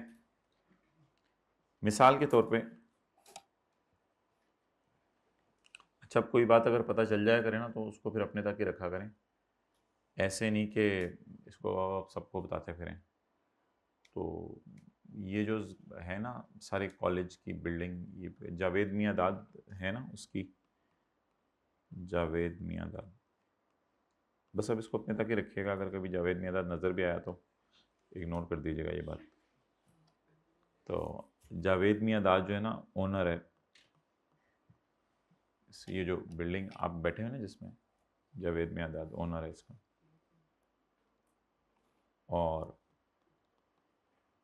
मिसाल के तौर पे, अच्छा कोई बात अगर पता चल जाया करे ना तो उसको फिर अपने तक ही रखा करें, ऐसे नहीं कि इसको आप सबको बताते फिरें। तो ये जो है ना सारे कॉलेज की बिल्डिंग, ये जावेद मियां दाद है ना, उसकी जावेद मियां दाद, बस अब इसको अपने तक ही रखिएगा, अगर कभी जावेद मियां दाद नज़र भी आया तो इग्नोर कर दीजिएगा ये बात। तो जावेद मियां दाद जो है ना ओनर है, ये जो बिल्डिंग आप बैठे हैं ना जिसमें, जावेद मियां दाद ओनर है इसका। और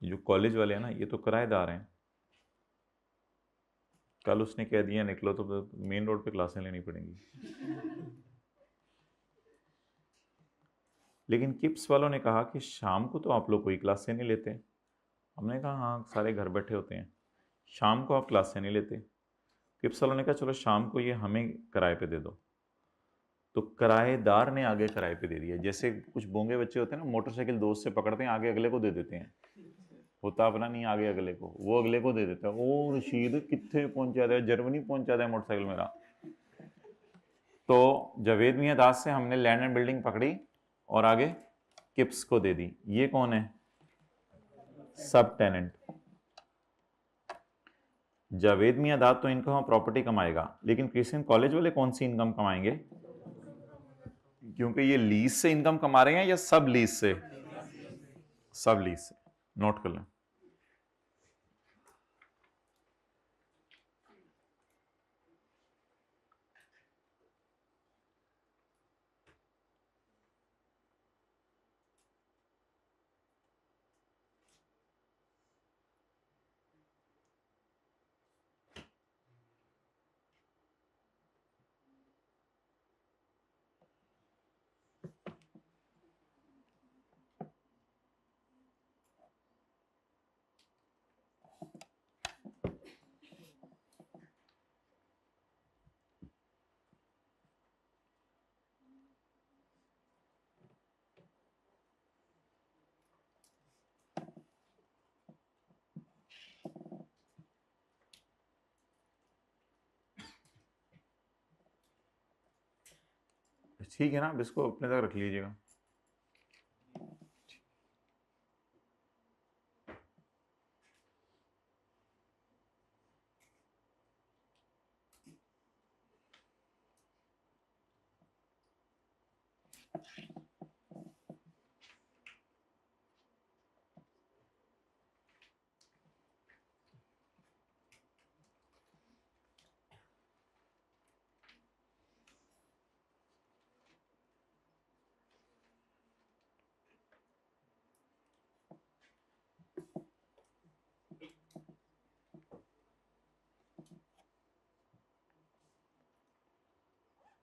जो कॉलेज वाले हैं ना ये तो किराएदार हैं। कल उसने कह दिया निकलो तो मेन रोड पे क्लासें लेनी पड़ेंगी। लेकिन किप्स वालों ने कहा कि शाम को तो आप लोग कोई क्लासें नहीं लेते। हमने कहा हाँ सारे घर बैठे होते हैं, शाम को आप क्लासें नहीं लेते। किप्स वालों ने कहा चलो शाम को ये हमें किराए पे दे दो। तो किराएदार ने आगे किराए पे दे दिया। जैसे कुछ बोंगे बच्चे होते हैं ना, मोटरसाइकिल दोस्त से पकड़ते हैं, आगे अगले को दे देते हैं, होता अपना नहीं आगे अगले को, वो अगले को दे देता है। ओ रशीद कितने पहुंचा दे, जर्मनी पहुंचा दे मोटरसाइकिल मेरा। तो जावेद मियां दाद से हमने लैंड एंड बिल्डिंग पकड़ी और आगे किप्स को दे दी। ये कौन है? सब टेनेंट। जावेद मियां दाद तो इनकम प्रॉपर्टी कमाएगा, लेकिन क्रिश्चियन कॉलेज वाले कौन सी इनकम कमाएंगे? क्योंकि ये लीज से इनकम कमा रहे हैं या सब लीज से? सब लीज से। नोट कर लें। ठीक है ना, अब इसको अपने तक रख लीजिएगा।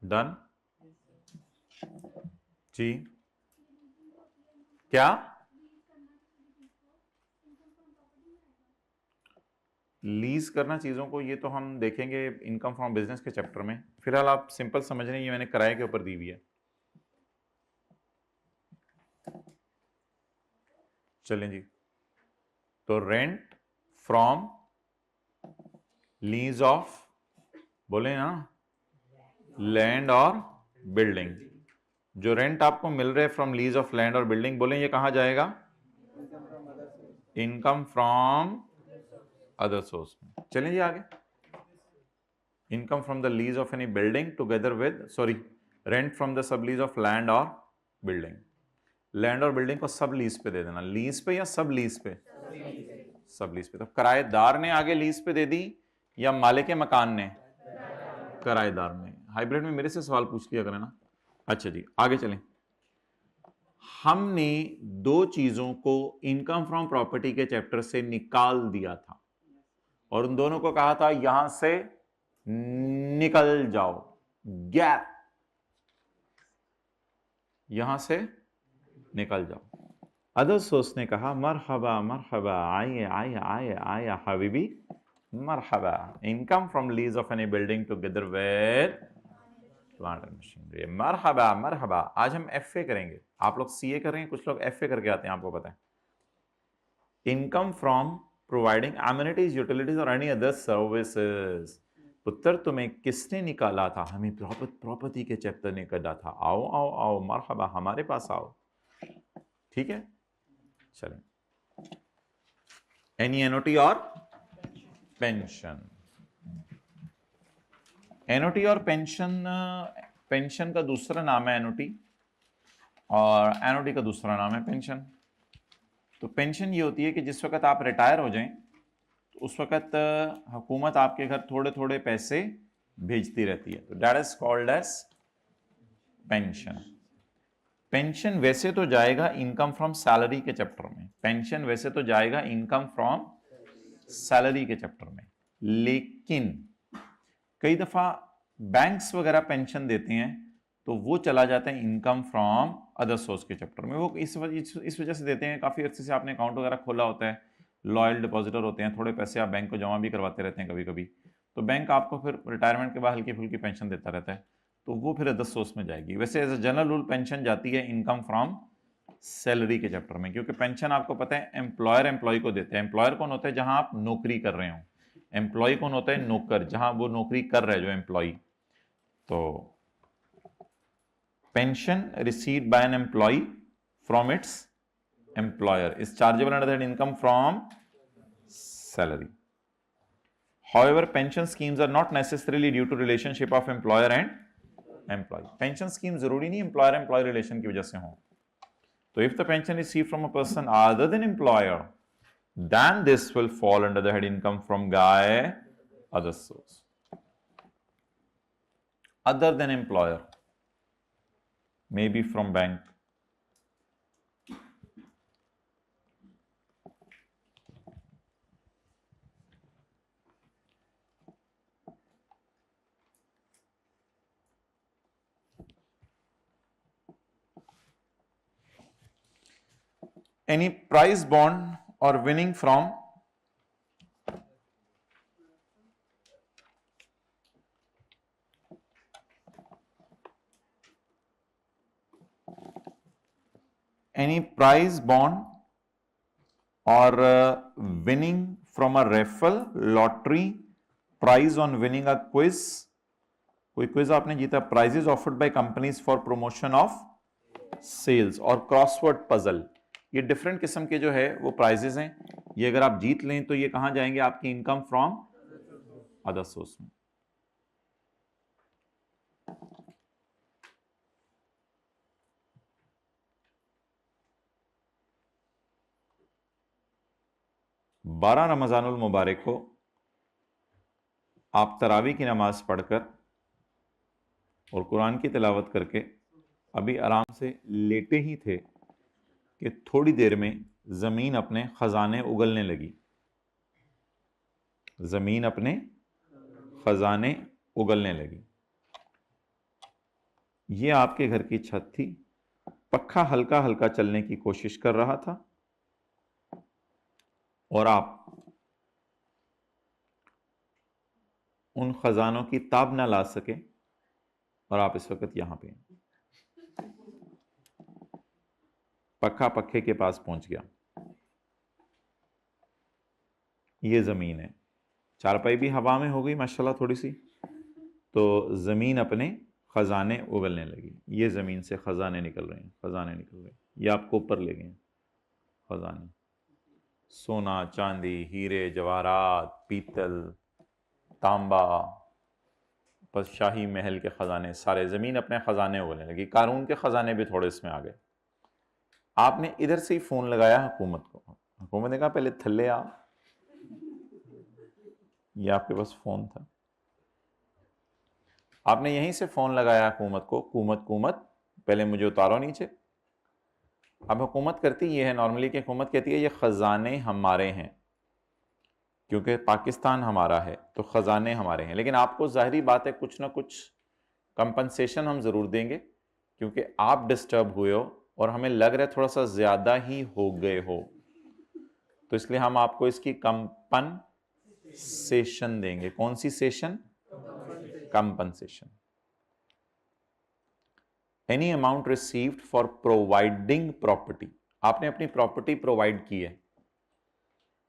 डन जी। क्या लीज करना चीजों को, ये तो हम देखेंगे इनकम फ्रॉम बिजनेस के चैप्टर में। फिलहाल आप सिंपल समझ रहे हैं, ये मैंने किराए के ऊपर दी हुई है। चलें जी, तो रेंट फ्रॉम लीज ऑफ, बोले ना, लैंड और बिल्डिंग। जो रेंट आपको मिल रहे फ्रॉम लीज ऑफ लैंड और बिल्डिंग, बोले ये कहां जाएगा? इनकम फ्रॉम अदर सोर्स में। चलें जी आगे। Income from the lease of any building together with, sorry, rent from the sub lease of land और बिल्डिंग। लैंड और बिल्डिंग को सब लीज पे दे देना। लीज पे या सब लीज पे? सब लीज पे। तो किराएदार ने आगे लीज पे दे दी या मालिक मकान ने? किराएदार ने। हाइब्रिड में मेरे से सवाल पूछ लिया करें ना। अच्छा जी आगे चलें। हमने दो चीजों को इनकम फ्रॉम प्रॉपर्टी के चैप्टर से निकाल दिया था और उन दोनों को कहा था यहां से निकल जाओ, गैप, यहां से निकल जाओ। अदर सोर्स ने कहा मरहबा मरहबा, आइए आइए आइए आइए हबीबी, मरहबा। Income from lease of any building together with plant and machinery. मरहबा मरहबा। आज हम एफए करेंगे, आप लोग सीए कर रहे हैं, कुछ लोग एफए करके आते हैं, आपको पता है। Income from providing amenities, utilities और एनी अदर सर्विसेज। पुत्र तुम्हें किसने निकाला था? हमें प्रॉपर्टी के चैप्टर ने निकाला था। आओ आओ आओ मरहबा, हमारे पास आओ। ठीक है, चलें। एनी एनओटी और पेंशन। एनओटी और पेंशन, पेंशन का दूसरा नाम है एनओटी और एनओटी का दूसरा नाम है पेंशन। तो पेंशन ये होती है कि जिस वक्त आप रिटायर हो जाएं तो उस वक्त हुकूमत आपके घर थोड़े थोड़े पैसे भेजती रहती है, तो that is called age pension. Pension वैसे तो जाएगा इनकम फ्रॉम सैलरी के चैप्टर में, पेंशन वैसे तो जाएगा इनकम फ्रॉम सैलरी के चैप्टर में, लेकिन कई दफा बैंक्स वगैरह पेंशन देते हैं तो वो चला जाता है इनकम फ्रॉम अदर सोर्स के चैप्टर में। वो इस वजह से देते हैं, काफ़ी अर्से से आपने अकाउंट वगैरह खोला होता है, लॉयल डिपॉजिटर होते हैं, थोड़े पैसे आप बैंक को जमा भी करवाते रहते हैं कभी कभी, तो बैंक आपको फिर रिटायरमेंट के बाद हल्की फुल्की पेंशन देता रहता है, तो वो फिर अदर सोर्स में जाएगी। वैसे as a general rule pension जाती है इनकम फ्रॉम सैलरी के चैप्टर में, क्योंकि पेंशन आपको पता है एम्प्लॉयर एम्प्लॉय को देते हैं। एम्प्लॉयर कौन होता है? जहां आप नौकरी कर रहे हो। एम्प्लॉय कौन होता है? नौकर, जहां वो नौकरी कर रहा है जो एम्प्लॉय। तो pension received by an employee from its employer is chargeable under that income from salary. However, pension schemes are not necessarily due to relationship of employer and employee. Pension scheme जरूरी नहीं employer employee relation की वजह से हो। तो if the pension is received from a person other than employer, then this will fall under the head income from guy other source. Other than employer, maybe from bank. Any prize bond or winning from any prize bond or winning from a raffle, lottery, prize on winning a quiz. कोई quiz आपने जीता, prizes offered by companies for promotion of sales, और crossword puzzle. ये different किस्म के जो है वो प्राइजेस हैं, ये अगर आप जीत लें तो ये कहां जाएंगे? आपकी इनकम फ्रॉम अदर सोर्स में। बारह रमजानुल मुबारक को आप तरावी की नमाज पढ़कर और कुरान की तिलावत करके अभी आराम से लेटे ही थे कि थोड़ी देर में ज़मीन अपने ख़जाने उगलने लगी। ज़मीन अपने ख़जाने उगलने लगी। ये आपके घर की छत थी, पक्खा हल्का हल्का चलने की कोशिश कर रहा था और आप उन ख़जानों की ताब ना ला सके और आप इस वक्त यहां पे। पक्खा पक्खे के पास पहुंच गया। ये ज़मीन है, चारपाई भी हवा में हो गई माशाल्लाह थोड़ी सी, तो ज़मीन अपने ख़जाने उगलने लगी। ये ज़मीन से ख़जाने निकल रहे हैं, ख़जाने निकल रहे हैं। ये आपको ऊपर ले गए ख़जाने, सोना चांदी हीरे जवाहरात पीतल तांबा, बस शाही महल के ख़जाने सारे, ज़मीन अपने ख़जाने उगलने लगी। कारून के ख़जाने भी थोड़े इसमें आ गए। आपने इधर से ही फ़ोन लगाया हुकूमत को, हुकूमत ने कहा पहले थल्ले आ। ये आपके पास फ़ोन था, आपने यहीं से फ़ोन लगाया हुकूमत को, हुकूमत पहले मुझे उतारो नीचे। अब हुकूमत करती ये है नॉर्मली कि हुकूमत कहती है ये ख़जाने हमारे हैं, क्योंकि पाकिस्तान हमारा है तो ख़जाने हमारे हैं, लेकिन आपको ज़ाहिरी बात है कुछ ना कुछ कंपनसेशन हम ज़रूर देंगे, क्योंकि आप डिस्टर्ब हुए हो और हमें लग रहा है थोड़ा सा ज्यादा ही हो गए हो, तो इसलिए हम आपको इसकी कंपनसेशन देंगे। कौन सी session? Compensation. Any amount received for providing property, आपने अपनी प्रॉपर्टी प्रोवाइड की है,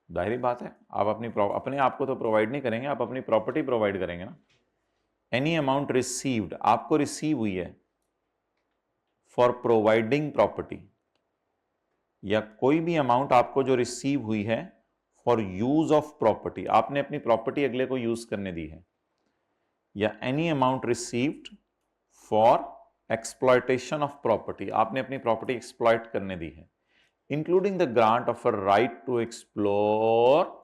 जाहिर बात है आप अपने आप को तो प्रोवाइड नहीं करेंगे, आप अपनी प्रॉपर्टी प्रोवाइड करेंगे ना। एनी अमाउंट रिसीव्ड, आपको रिसीव हुई है, फॉर प्रोवाइडिंग प्रॉपर्टी, या कोई भी अमाउंट आपको जो रिसीव हुई है फॉर यूज ऑफ प्रॉपर्टी, आपने अपनी प्रॉपर्टी अगले को यूज करने दी है, या any amount received for exploitation of property, आपने अपनी प्रॉपर्टी एक्सप्लॉयट करने दी है, including the grant of a right to explore.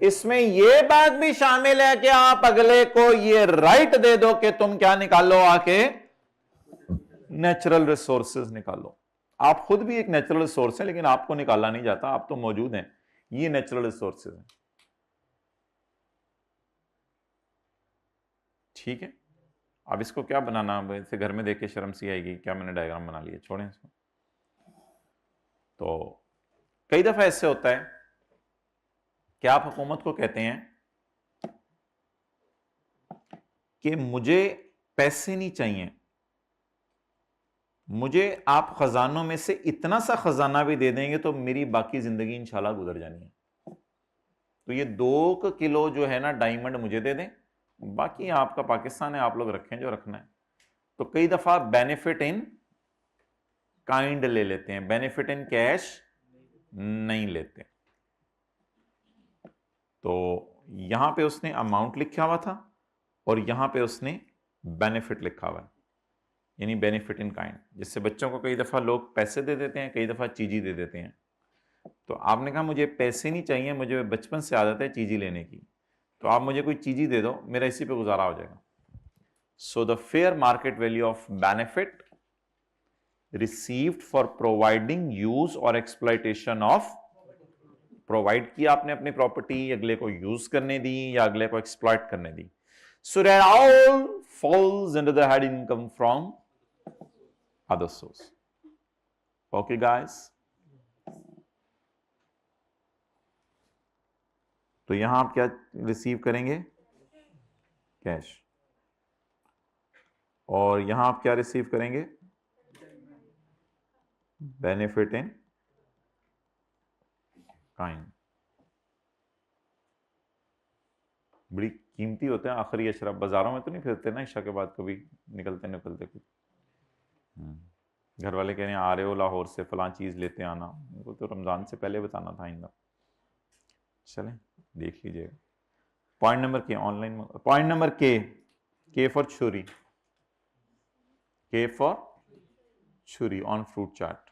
इसमें यह बात भी शामिल है कि आप अगले को यह राइट दे दो कि तुम क्या निकालो, आके नेचुरल रिसोर्सेज निकालो। आप खुद भी एक नेचुरल रिसोर्स है, लेकिन आपको निकाला नहीं जाता, आप तो मौजूद हैं, ये नेचुरल रिसोर्सेज हैं। ठीक है, अब इसको क्या बनाना, इसे घर में देख के शर्म सी आएगी, क्या मैंने डायग्राम बना लिया, छोड़ें इसको। तो कई दफा ऐसे होता है कि आप हुकूमत को कहते हैं कि मुझे पैसे नहीं चाहिए, मुझे आप खजानों में से इतना सा खजाना भी दे देंगे तो मेरी बाकी जिंदगी इंशाल्लाह गुजर जानी है। तो ये 2 किलो जो है ना डायमंड मुझे दे दें, बाकी आपका पाकिस्तान है, आप लोग रखें जो रखना है। तो कई दफा बेनिफिट इन काइंड ले लेते हैं, बेनिफिट इन कैश नहीं लेते। तो यहां पे उसने अमाउंट लिखा हुआ था और यहां पे उसने बेनिफिट लिखा हुआ है, यानी बेनिफिट इन काइंड, जिससे बच्चों को कई दफा लोग पैसे दे देते हैं, कई दफा चीजी दे देते हैं। तो आपने कहा मुझे पैसे नहीं चाहिए, मुझे बचपन से आदत है चीजी लेने की, तो आप मुझे कोई चीजी दे दो, मेरा इसी पे गुजारा हो जाएगा। So the fair market value of benefit received for providing use और एक्सप्लॉयटेशन ऑफ, प्रोवाइड किया आपने अपनी प्रॉपर्टी, अगले को यूज करने दी या अगले को एक्सप्लॉयट करने दी। So that all falls into the head income from other source. Okay guys, तो यहां आप क्या रिसीव करेंगे? कैश। और यहां आप क्या रिसीव करेंगे? Benefit in kind. बड़ी कीमती होते हैं आखिरी अशरफ, बाजारों में तो नहीं फिरते ना इशा के बाद कभी, निकलते निकलते कुछ। घर वाले कह रहे हैं आ रहे हो लाहौर से, फलां चीज लेते आना, उनको तो रमजान से पहले बताना था आइंदा। चलें देख लीजिएगा। पॉइंट नंबर के, ऑनलाइन पॉइंट नंबर के फॉर छुरी, के फॉर छुरी ऑन फ्रूट चाट।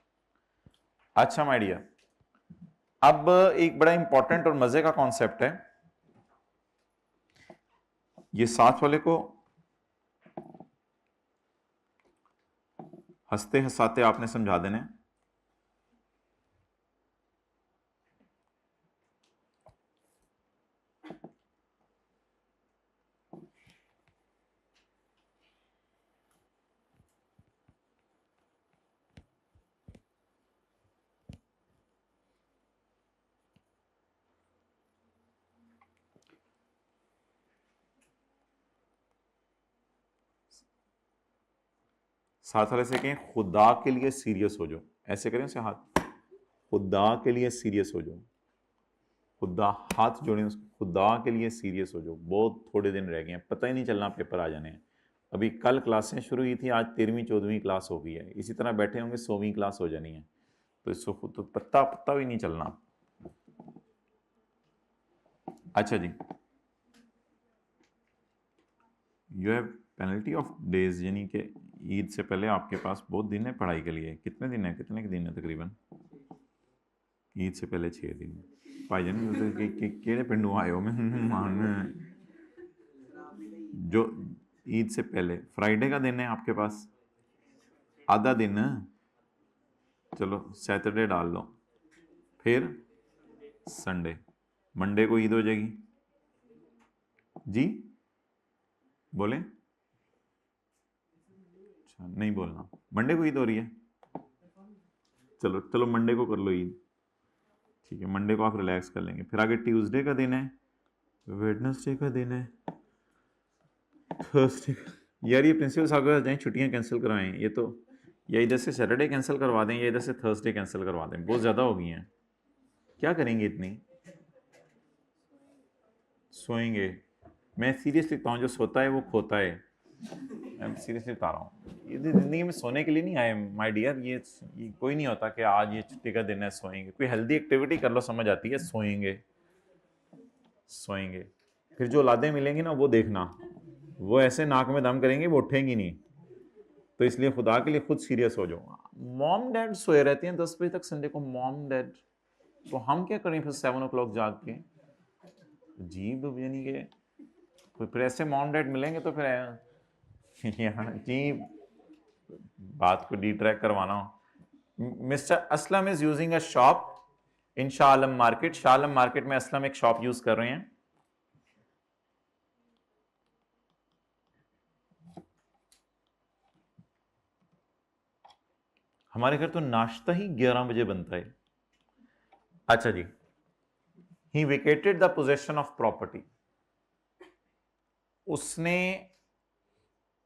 अच्छा माय डियर, अब एक बड़ा इंपॉर्टेंट और मजे का कॉन्सेप्ट है, ये साथ वाले को हंसते हंसाते आपने समझा देना है। साथ वाले से कहें खुदा के लिए सीरियस हो जाओ, ऐसे करें उसे हाथ, खुदा के लिए सीरियस हो जाओ, खुदा, हाथ जोड़ें उसको, खुदा के लिए सीरियस हो जाओ, बहुत थोड़े दिन रह गए हैं, पता ही नहीं चलना पेपर आ जाने हैं। अभी कल क्लासें शुरू हुई थी, आज 13वीं 14वीं क्लास हो गई है, इसी तरह बैठे होंगे 100वीं क्लास हो जानी है, तो इसको खुद तो पत्ता पत्ता भी नहीं चलना। अच्छा जी, you have penalty of days, यानी कि ईद से पहले आपके पास बहुत दिन है पढ़ाई के लिए। कितने दिन है, कितने के दिन है तकरीबन? ईद से पहले 6 दिन। भाई जान केड़े पिंडों आए हो? मैं जो ईद से पहले फ्राइडे का दिन है आपके पास, आधा दिन, चलो सैटरडे डाल लो, फिर संडे, मंडे को ईद हो जाएगी जी, बोले? अच्छा नहीं बोलना, मंडे को ईद हो रही है, चलो चलो मंडे को कर लो ईद, ठीक है, मंडे को आप रिलैक्स कर लेंगे। फिर आगे ट्यूसडे का दिन है, वेडनेसडे का दिन है, थर्सडे। यार ये प्रिंसिपल साहब के पास जाएं, छुट्टियां कैंसिल करवाएं, ये तो या इधर से सैटरडे कैंसिल करवा दें या इधर से थर्सडे कैंसिल करवा दें, बहुत ज़्यादा हो गई हैं, क्या करेंगे इतनी। सोएंगे, मैं सीरियसली कहता हूँ, जो सोता है वो खोता है, मैं सीरियसली बता रहा हूँ, ये ज़िंदगी में सोने के लिए नहीं आए माय डियर, ये कोई नहीं होता कि आज ये छुट्टी का दिन है सोएंगे, कोई हेल्दी एक्टिविटी कर लो, समझ आती है, सोएंगे सोएंगे। फिर जो औलादें मिलेंगी ना वो देखना, वो ऐसे नाक में दम करेंगे, वो उठेंगी नहीं, तो इसलिए खुदा के लिए खुद सीरियस हो जाओ। मॉम डैड सोए रहते हैं 10 बजे तक संडे को, मॉम डैड, तो हम क्या करें फिर 7 o'clock जाग के, अजीब, यानी कि फिर ऐसे मॉम डैड मिलेंगे तो फिर यहाँ जी बात को डिट्रैक्ट करवाना हो। Mister Aslam is using a shop in Shah Alam market, Shah Alam market में असलम एक शॉप यूज कर रहे हैं। हमारे घर तो नाश्ता ही 11 बजे बनता है। अच्छा जी, he vacated the possession of property, उसने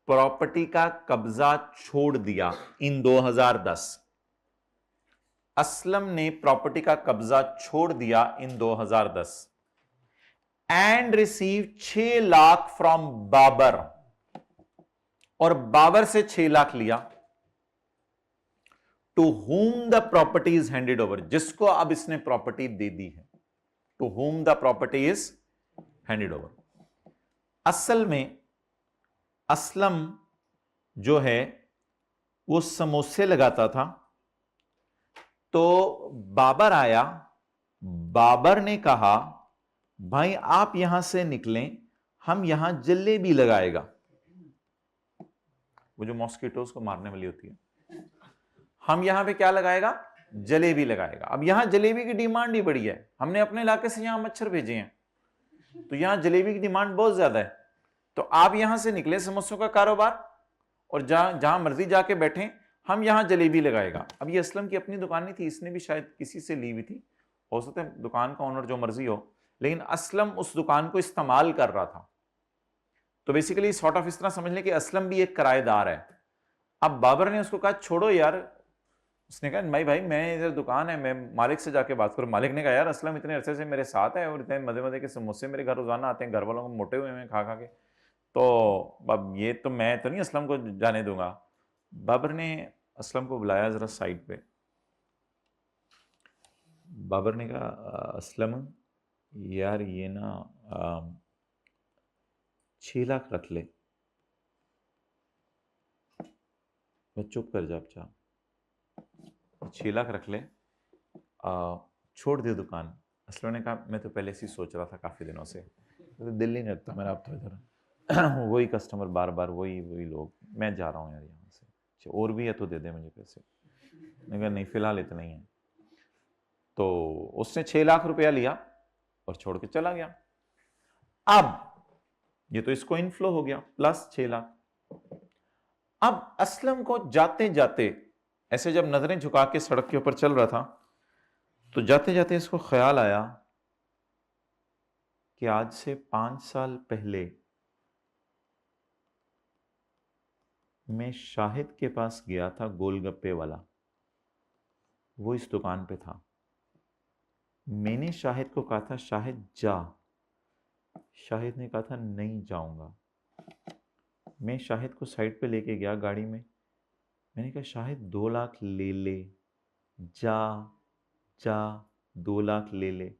प्रॉपर्टी का कब्जा छोड़ दिया इन 2010। असलम ने प्रॉपर्टी का कब्जा छोड़ दिया in 2010 and receive 6 lakh from Babar, और बाबर से 6 लाख लिया। To whom the property is handed over, जिसको अब इसने प्रॉपर्टी दे दी है, to whom the property is handed over. असल में असलम जो है वो समोसे लगाता था, तो बाबर आया, बाबर ने कहा भाई आप यहां से निकलें, हम यहां जलेबी लगाएगा, वो जो मॉस्किटोज को मारने वाली होती है, हम यहां पे क्या लगाएगा, जलेबी लगाएगा। अब यहां जलेबी की डिमांड ही बड़ी है, हमने अपने इलाके से यहां मच्छर भेजे हैं, तो यहां जलेबी की डिमांड बहुत ज्यादा है, तो आप यहां से निकले समोसों का कारोबार, और जहां मर्जी जाके बैठे, हम यहां जलेबी लगाएगा। अब ये असलम की अपनी दुकान नहीं थी, इसने भी शायद किसी से ली हुई थी, हो सकता है दुकान का ओनर जो मर्जी हो, लेकिन असलम उस दुकान को इस्तेमाल कर रहा था। तो बेसिकली सॉर्ट ऑफ इस तरह समझ लें कि असलम भी एक किराएदार है। अब बाबर ने उसको कहा छोड़ो यार, उसने कहा भाई भाई मैं इधर दुकान है, मैं मालिक से जाके बात करूं। मालिक ने कहा यार असलम इतने अरसे से मेरे साथ है और इतने मजे मजे के समोसे मेरे घर रोजाना आते हैं, घर वालों को मोटे हुए हैं खा खा के, तो अब ये तो मैं तो नहीं असलम को जाने दूंगा। बाबर ने असलम को बुलाया जरा साइड पे, बाबर ने कहा असलम यार ये ना 6 लाख रख ले। मैं चुप कर जा, 6 लाख रख ले, छोड़ दे दुकान। असलम ने कहा मैं तो पहले से ही सोच रहा था काफ़ी दिनों से, तो दिल ही नहीं लगता मेरा अब तो इधर वही कस्टमर बार बार वही लोग, मैं जा रहा हूँ यार यहाँ से, और भी है तो दे दे मुझे पैसे। मैंने कहा नहीं फिलहाल इतना ही है। तो उसने 6 लाख रुपया लिया और छोड़ के चला गया। अब ये तो इसको इनफ्लो हो गया प्लस 6 लाख। अब असलम को जाते जाते ऐसे जब नजरें झुका के सड़क के ऊपर चल रहा था, तो जाते जाते इसको ख्याल आया कि आज से 5 साल पहले मैं शाहिद के पास गया था, गोलगप्पे वाला, वो इस दुकान पे था। मैंने शाहिद को कहा था शाहिद जा, शाहिद ने कहा था नहीं जाऊंगा। मैं शाहिद को साइड पे लेके गया गाड़ी में, मैंने कहा शाहिद 2 लाख ले ले, जा जा 2 लाख ले ले।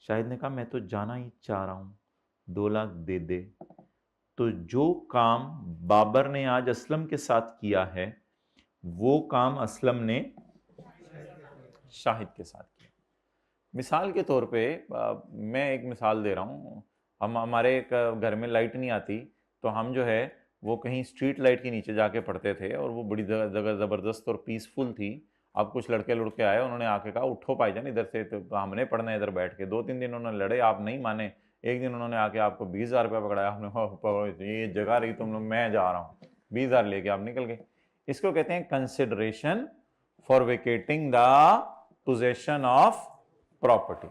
शाहिद ने कहा मैं तो जाना ही चाह रहा हूँ, 2 लाख दे दे। तो जो काम बाबर ने आज असलम के साथ किया है, वो काम असलम ने शाहिद के साथ किया। मिसाल के तौर पे मैं एक मिसाल दे रहा हूँ, हमारे एक घर में लाइट नहीं आती, तो हम जो है वो कहीं स्ट्रीट लाइट के नीचे जाके पढ़ते थे, और वो बड़ी जगह ज़बरदस्त और पीसफुल थी। अब कुछ लड़के लुड़के आए, उन्होंने आके कहा उठो भाईजान इधर से, तो हमने पढ़ना है इधर बैठ के। 2-3 दिन उन्होंने लड़े, आप नहीं माने। एक दिन उन्होंने आके आपको 20,000 रुपया पकड़ाया, आपने ये जगह रही तुम लोग, मैं जा रहा हूँ, 20,000 लेके आप निकल गए। इसको कहते हैं consideration for vacating the possession of property.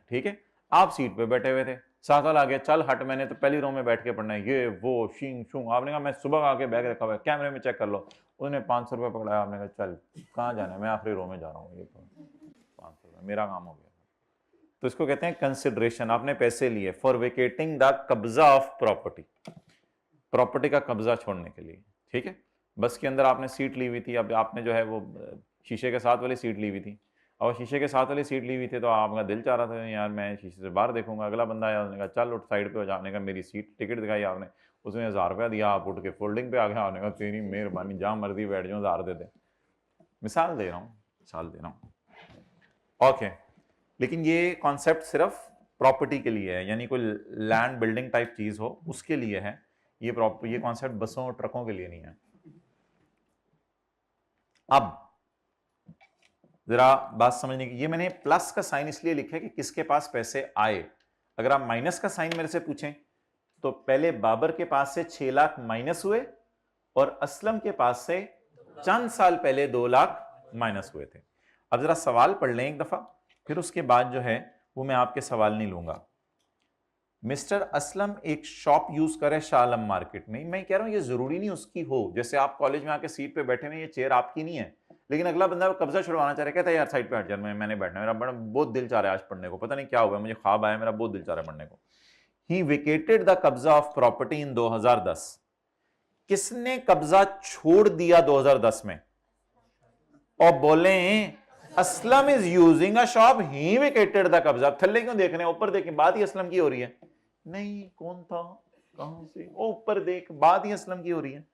ठीक है, आप सीट पे बैठे हुए थे, साथ वाला आ गया, चल हट, मैंने तो पहली रो में बैठ के पढ़ना है, ये वो शिंग शुंग, आपने कहा मैं सुबह आके बैग रखा हुआ है, कैमरे में चेक कर लो, उसने 500 रुपये पकड़ाया, आपने कहा चल कहाँ जाना है, मैं आखिरी रो में जा रहा हूँ, ये 500 रुपये मेरा काम हो गया। तो इसको कहते हैं कंसिडरेशन, आपने पैसे लिए फॉर वेकेटिंग द कब्जा ऑफ प्रॉपर्टी, प्रॉपर्टी का कब्जा छोड़ने के लिए। ठीक है, बस के अंदर आपने सीट ली हुई थी, अब आपने जो है वो शीशे के साथ वाली सीट ली हुई थी, और शीशे के साथ वाली सीट ली हुई थी, तो आपका दिल चाह रहा था यार मैं शीशे से बाहर देखूंगा, अगला बंदा आया, उसने कहा चल उठ साइड पे हो जाने का, मेरी सीट, टिकट दिखाई आपने, उसने 1000 रुपया दिया, आप उठ के फोल्डिंग पे आ गया, आपने कहा तेरी मेहरबानी, जहाँ मर्जी बैठ जाओ, 1000 दे दे। मिसाल दे रहा हूँ। ओके, लेकिन ये कॉन्सेप्ट सिर्फ प्रॉपर्टी के लिए है, यानी कोई लैंड बिल्डिंग टाइप चीज हो उसके लिए है, ये कॉन्सेप्ट बसों और ट्रकों के लिए नहीं है। अब जरा बात समझने की, ये मैंने प्लस का साइन इसलिए लिखा है कि किसके पास पैसे आए। अगर आप माइनस का साइन मेरे से पूछें तो पहले बाबर के पास से 6 लाख माइनस हुए और असलम के पास से चंद साल पहले 2 लाख माइनस हुए थे। अब जरा सवाल पढ़ लें एक दफा, फिर उसके बाद जो है वो मैं आपके सवाल नहीं लूंगा। मिस्टर असलम एक शॉप यूज करे शाह आलम मार्केट में, मैं कह रहा हूं ये जरूरी नहीं उसकी हो, जैसे आप कॉलेज में आके सीट पे बैठे हुए, ये चेयर आपकी नहीं है, लेकिन अगला बंदा कब्जा छुड़वाना चाह रहा है, कहता है यार साइड पे हट जा, मैंने बैठना, मेरा बड़ा बहुत दिल चाह रहा है आज पढ़ने को, पता नहीं क्या हुआ, मुझे ख्वाब आया, मेरा बहुत दिल चाह रहा है पढ़ने को। ही विकेटेड द कब्जा ऑफ प्रॉपर्टी इन 2010। किसने कब्जा छोड़ दिया 2010 में? और बोले Aslam is using a shop, he vacated the कब्जा। थल्ले क्यों देख रहे हैं, ऊपर देखें, बात ही असलम की हो रही है। नहीं, कौन था, कहां से, ऊपर देख, बात ही असलम की हो रही है।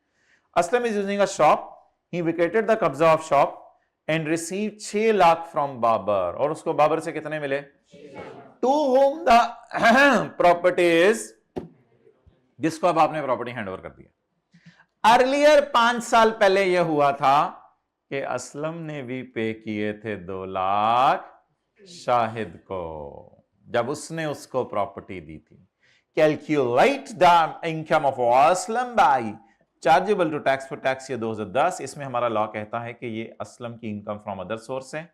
Aslam is using a shop, he vacated the कब्जा of shop and receive 6 lakh from Babar, और उसको बाबर से कितने मिले? To whom the property is, जिसको अब आपने प्रॉपर्टी हैंडओवर कर दिया। अर्लियर 5 साल पहले यह हुआ था कि असलम ने भी पे किए थे 2 लाख शाहिद को, जब उसने उसको प्रॉपर्टी दी थी। Calculate the income of Aslam by chargeable to tax for tax year 2010। इसमें हमारा लॉ कहता है कि ये असलम की इनकम फ्रॉम अदर सोर्स है,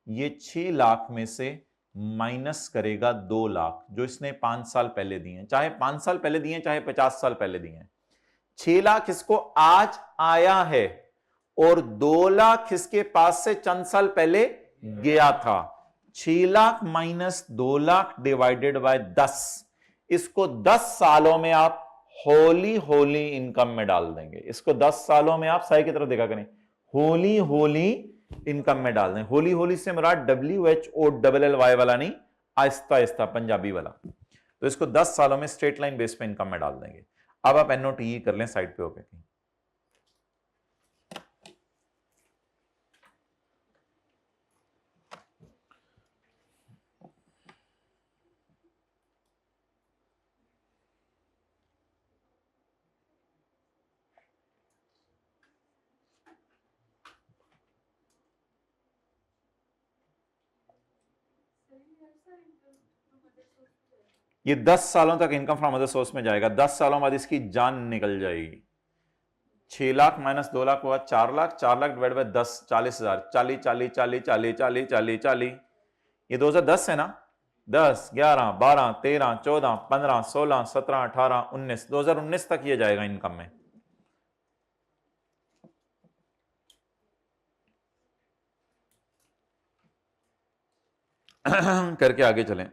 ये 6 लाख में से माइनस करेगा 2 लाख जो इसने 5 साल पहले दिए हैं, चाहे 5 साल पहले दिए चाहे 50 साल पहले दिए हैं। 6 लाख इसको आज आया है और 2 लाख इसके पास से चंद साल पहले गया था। 6 lakh minus 2 lakh divided by 10, इसको 10 सालों में आप होली होली इनकम में डाल देंगे। इसको 10 सालों में आप साई की तरफ देखा करें, होली होली इनकम में डाल दें। होली होली से मुराद WHOLLY वाला नहीं, आहिस्ता आहिस्ता पंजाबी वाला। तो इसको 10 सालों में स्ट्रेट लाइन बेस पे इनकम में डाल देंगे। अब आप NOTE कर लें साइड पे होके। ये 10 सालों तक इनकम फ्रॉम अदर सोर्स में जाएगा, 10 सालों बाद इसकी जान निकल जाएगी। 6 लाख माइनस 2 लाख हुआ 4 लाख, 4 लाख डिवाइड बाय 10, 40,000, 40 40 40 40 40 40 40, ये 2010 है ना, 10 11 12 13 14 15 16 17 18 19, 2019 तक ये जाएगा इनकम में। करके आगे चलें।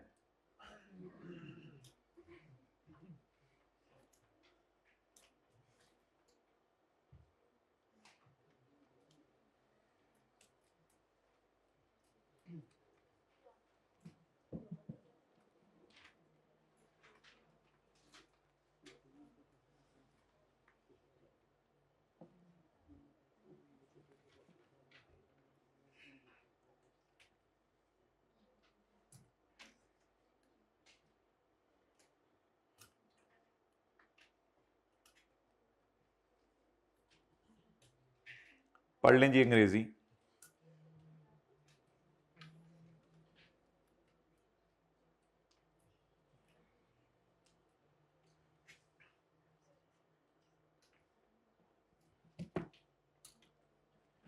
पढ़ लें जी Angrezi.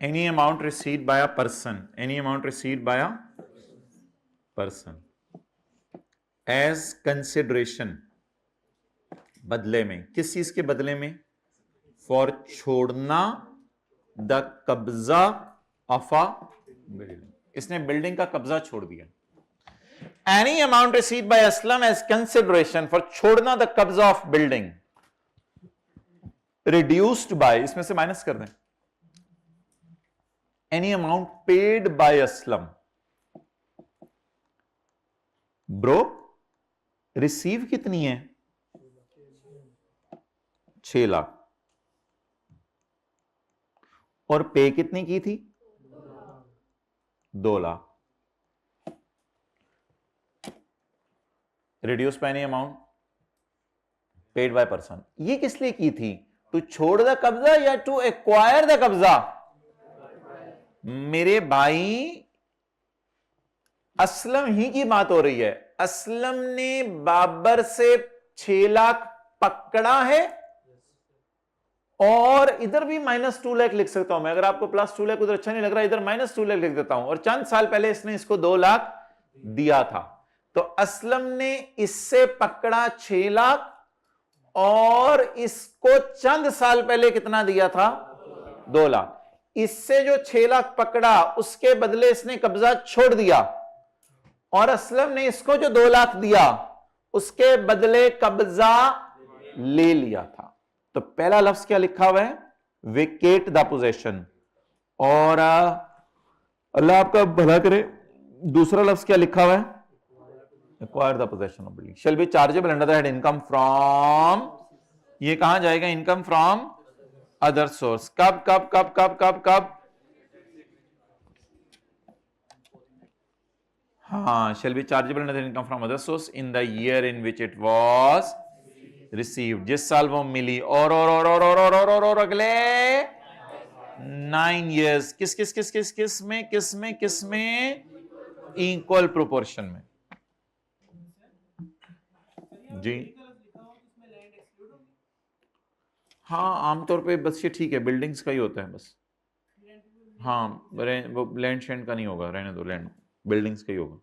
Any amount received by a person, any amount received by a person as consideration, बदले में, किस चीज के बदले में? फॉर छोड़ना द कब्जा ऑफ अ बिल्डिंग, इसने बिल्डिंग का कब्जा छोड़ दिया। Any amount received by Aslam as consideration for छोड़ना द कब्जा ऑफ बिल्डिंग, रिड्यूस्ड बाय, इसमें से माइनस कर दें, any amount paid by Aslam. Bro receive कितनी है? 6 लाख, और पे कितनी की थी? 2 lakh. Reduce by any amount paid by person, ये किस लिए की थी? टू छोड़ द कब्जा या टू एक्वायर द कब्जा? मेरे भाई असलम ही की बात हो रही है। असलम ने बाबर से 6 लाख पकड़ा है, और इधर भी -2 लाख लिख सकता हूं मैं, अगर आपको +2 लाख उधर अच्छा नहीं लग रहा, इधर -2 लाख लिख देता हूं, और चंद साल पहले इसने इसको 2 लाख दिया था। तो असलम ने इससे पकड़ा 6 लाख, और इसको चंद साल पहले कितना दिया था? 2 लाख। इससे जो 6 लाख पकड़ा उसके बदले इसने कब्जा छोड़ दिया, और असलम ने इसको जो 2 लाख दिया उसके बदले कब्जा ले लिया था। तो पहला लफ्ज क्या लिखा हुआ है? वेकेट द पोजेशन, और अल्लाह आपका भला करे, दूसरा लफ्ज क्या लिखा हुआ है? Acquire the possession of building shall be chargeable under the head income from, ये कहां जाएगा? Income from other source. कब कब कब कब कब कब? हाँ, shall be chargeable under the income from other source in the year in which it was received, जिस साल वो मिली, और अगले 9 years किस किस किस किस किस में किस में किस में? इक्वल प्रोपोर्शन में। जी हाँ, आमतौर पे बस ये ठीक है, बिल्डिंग्स का ही होता है बस। हाँ, वो लैंड शेंड का नहीं होगा, रहने दो, लैंड बिल्डिंग्स का ही होगा।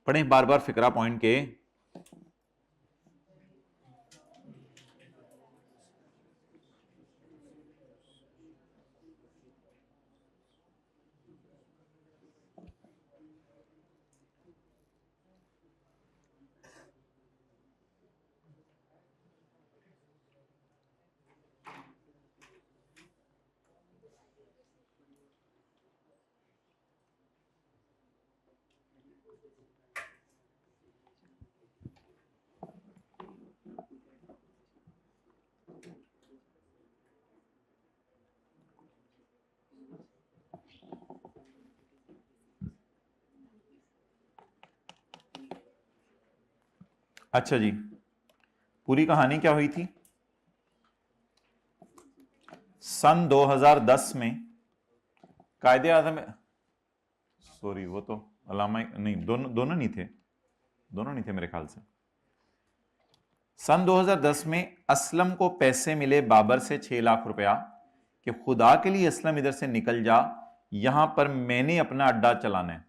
पढ़ें बार बार फिक्रा पॉइंट के। अच्छा जी, पूरी कहानी क्या हुई थी? सन 2010 में कायदे आज़म, सॉरी वो तो अलामा नहीं, दोनों नहीं थे मेरे ख्याल से। सन 2010 में असलम को पैसे मिले बाबर से 6 लाख रुपया, कि खुदा के लिए असलम इधर से निकल जा, यहां पर मैंने अपना अड्डा चलाना है।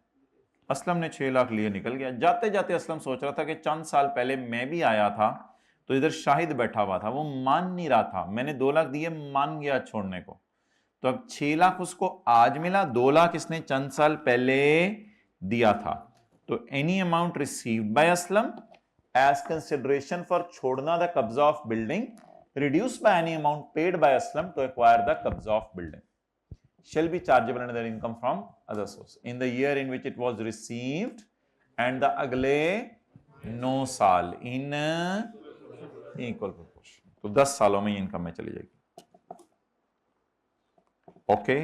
असलम ने 6 लाख लिए निकल गया। जाते जाते असलम सोच रहा था कि चंद साल पहले मैं भी आया था तो इधर शाहिद बैठा हुआ था, वो मान नहीं रहा था, मैंने 2 लाख दिए, मान गया छोड़ने को। तो अब 6 लाख उसको आज मिला, 2 लाख इसने चंद साल पहले दिया था। तो any amount received by Aslam as consideration for छोड़ना द कब्जा of building reduced by any amount paid by Aslam to acquire the kabza of building shall be chargeable under their income from other source in the year in which it was received and the अगले 9 साल in equal proportion। तो 10 सालों में income में चली जाएगी। Okay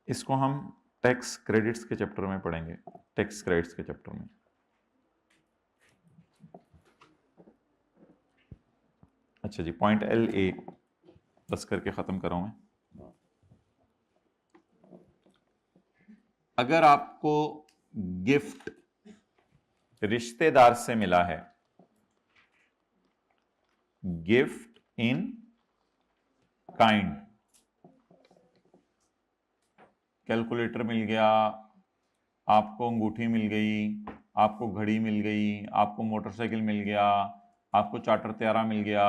इसको हम टैक्स क्रेडिट्स के चैप्टर में पढ़ेंगे, टैक्स क्रेडिट्स के चैप्टर में। अच्छा जी, पॉइंट LA बस करके खत्म कर रहा हूं मैं। अगर आपको गिफ्ट रिश्तेदार से मिला है, गिफ्ट इन काइंड, कैलकुलेटर मिल गया, आपको अंगूठी मिल गई, आपको घड़ी मिल गई, आपको मोटरसाइकिल मिल गया, आपको चार्टर त्यारा मिल गया,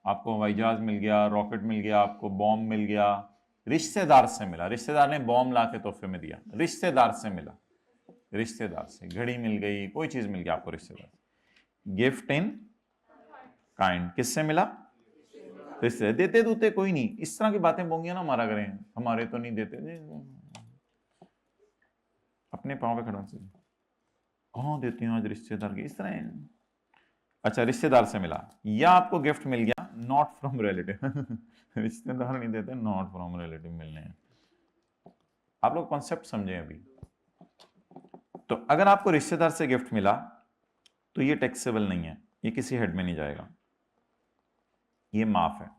आपको हवाई जहाज मिल गया, रॉकेट मिल गया, आपको बॉम्ब मिल गया, रिश्तेदार से मिला, रिश्तेदार ने बॉम्ब ला के तोहफे में दिया, रिश्तेदार से मिला, रिश्तेदार से घड़ी मिल गई, कोई चीज मिल गया आपको रिश्तेदार से। गिफ्ट इन काइंड किससे मिला? रिश्ते। देते दूते कोई नहीं, इस तरह की बातें बोंगिया ना मारा करें, हमारे तो नहीं देते, अपने पाँव पे खड़ा से हाँ देती हूँ आज रिश्तेदार की, इस तरह। अच्छा, रिश्तेदार से मिला या आपको गिफ्ट मिल गया नॉट फ्रॉम रिलेटिव रिश्तेदार नहीं देते, नॉट फ्रॉम रिलेटिव मिलने हैं। आप लोग कॉन्सेप्ट समझे अभी। तो अगर आपको रिश्तेदार से गिफ्ट मिला तो ये टैक्सेबल नहीं है, ये किसी हेड में नहीं जाएगा, ये माफ है।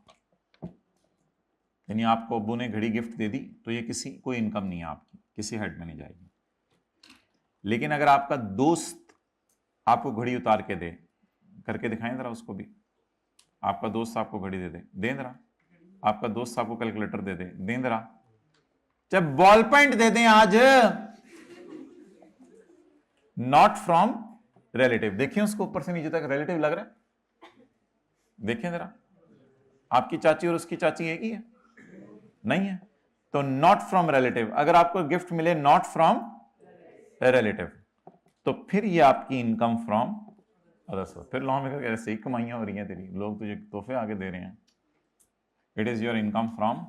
यानी आपको अब्बू ने घड़ी गिफ्ट दे दी तो ये किसी कोई इनकम नहीं है आपकी, किसी हेड में नहीं जाएगी। लेकिन अगर आपका दोस्त आपको घड़ी उतार के दे, करके दिखाएं जरा उसको भी, आपका दोस्त आपको घड़ी दे दे, दें जरा, आपका दोस्त आपको कैलकुलेटर दे दे, दें जरा, जब बॉल पॉइंट दे दें आज, नॉट फ्रॉम रिलेटिव, देखिए उसको ऊपर से नीचे तक रिलेटिव लग रहा है, देखें जरा, आपकी चाची और उसकी चाची एक ही है? नहीं है। तो नॉट फ्रॉम रिलेटिव, अगर आपको गिफ्ट मिले नॉट फ्रॉम रिलेटिव तो फिर ये आपकी इनकम फ्रॉम अदर सोर्स। फिर लॉ में ऐसे ही कमाइयां हो रही हैं तेरी, लोग तुझे तोहफे आगे दे रहे हैं, it is your income from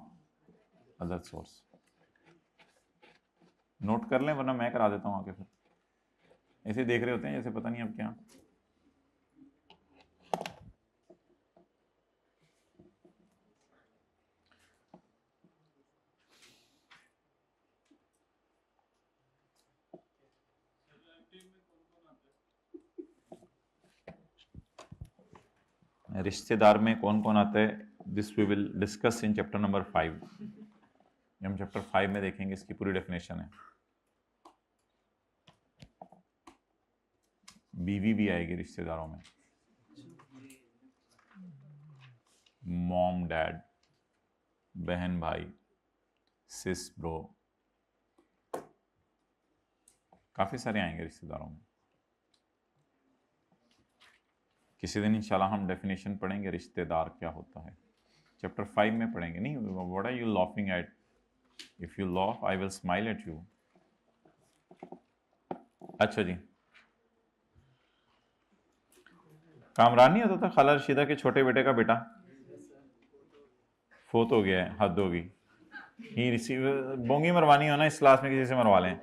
other source. Note कर लें वरना मैं करा देता हूं आगे, फिर ऐसे देख रहे होते हैं जैसे पता नहीं अब क्या। रिश्तेदार में कौन कौन आता है, this we will discuss in chapter number 5। हम चैप्टर 5 में देखेंगे, इसकी पूरी डेफिनेशन है। बीवी भी आएगी रिश्तेदारों में, मॉम डैड, बहन भाई, सिस ब्रो, काफी सारे आएंगे रिश्तेदारों में। किसी दिन इंशाल्लाह हम डेफिनेशन पढ़ेंगे रिश्तेदार क्या होता है, चैप्टर 5 में पढ़ेंगे। नहीं, what are you laughing at? If you laugh I will smile at you. अच्छा जी, कामरान नहीं होता था खाला रशीदा के छोटे बेटे का बेटा, फोत हो गया है, हद होगी। ही रिसीव, बोंगी मरवानी हो ना इस क्लास में किसी से मरवा लें।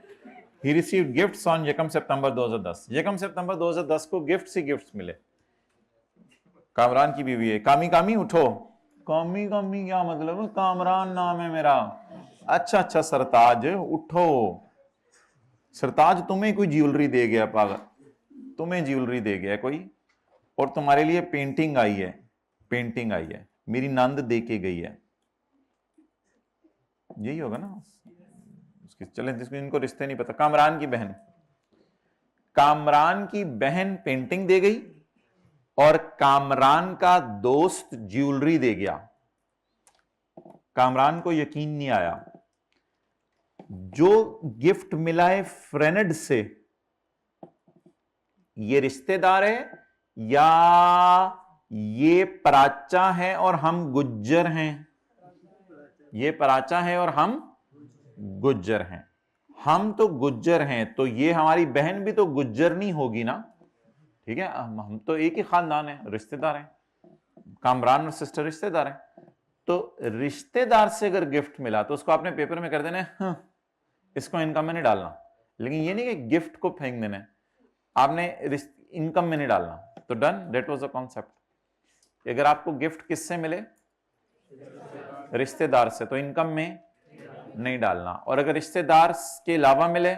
ही रिसीव गिफ्ट्स ऑन 1 सितंबर 2010। 1 सितंबर 2010 को गिफ्ट्स ही गिफ्ट्स मिले। कामरान की बीवी है, कामी कामी उठो। कामी कामी क्या मतलब? कामरान नाम है मेरा। अच्छा अच्छा सरताज उठो। सरताज तुम्हें कोई ज्वेलरी दे गया पागल, तुम्हें ज्वेलरी दे गया कोई, और तुम्हारे लिए पेंटिंग आई है, पेंटिंग आई है, मेरी नंद दे के गई है। यही होगा ना, चले जिसको इनको रिश्ते नहीं पता, कामरान की बहन, कामरान की बहन पेंटिंग दे गई और कामरान का दोस्त ज्वेलरी दे गया। कामरान को यकीन नहीं आया, जो गिफ्ट मिला है फ्रेंड से, ये रिश्तेदार है या ये पराचा है और हम गुज्जर हैं? ये पराचा है और हम गुज्जर हैं। हम तो गुज्जर हैं, तो ये हमारी बहन भी तो गुज्जर नहीं होगी ना, ठीक है? हम तो एक ही खानदान है, रिश्तेदार हैं, कामरान और सिस्टर रिश्तेदार हैं। तो रिश्तेदार से अगर गिफ्ट मिला तो उसको आपने पेपर में कर देना है, हाँ, इसको इनकम में नहीं डालना। लेकिन ये नहीं कि गिफ्ट को फेंक देना है, आपने इनकम में नहीं डालना। तो done, that was the concept. अगर आपको गिफ्ट किससे मिले? रिश्तेदार से, तो इनकम में नहीं डालना। और अगर रिश्तेदार के अलावा मिले,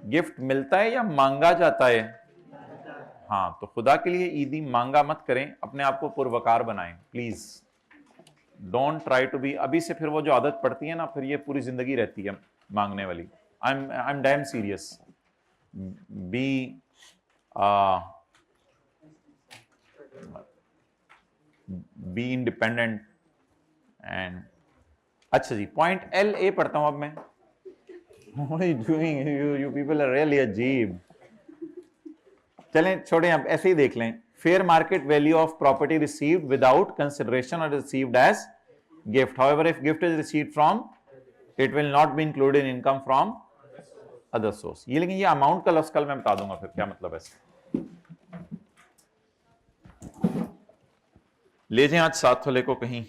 गिफ्ट मिलता है या मांगा जाता है? हाँ, तो खुदा के लिए ईदी मांगा मत करें, अपने आप को पुरवकार बनाएं please. Don't try to be, अभी से फिर वो जो आदत पड़ती है ना, फिर ये पूरी जिंदगी रहती है मांगने वाली। I am damn serious. Be independent and. अच्छा जी, पॉइंट एल ए पढ़ता हूं अब मैं। What are you doing? You people are really अजीब। चलें छोड़ें, अब ऐसे ही देख लें। Fair market value of property received without consideration और received as gift. However if gift is received from, it will not be included in income from other source. ये लेकिन ये अमाउंट का लफ्ज कल मैं बता दूंगा फिर क्या मतलब है। ले जाएं आज 7 वाले को कहीं।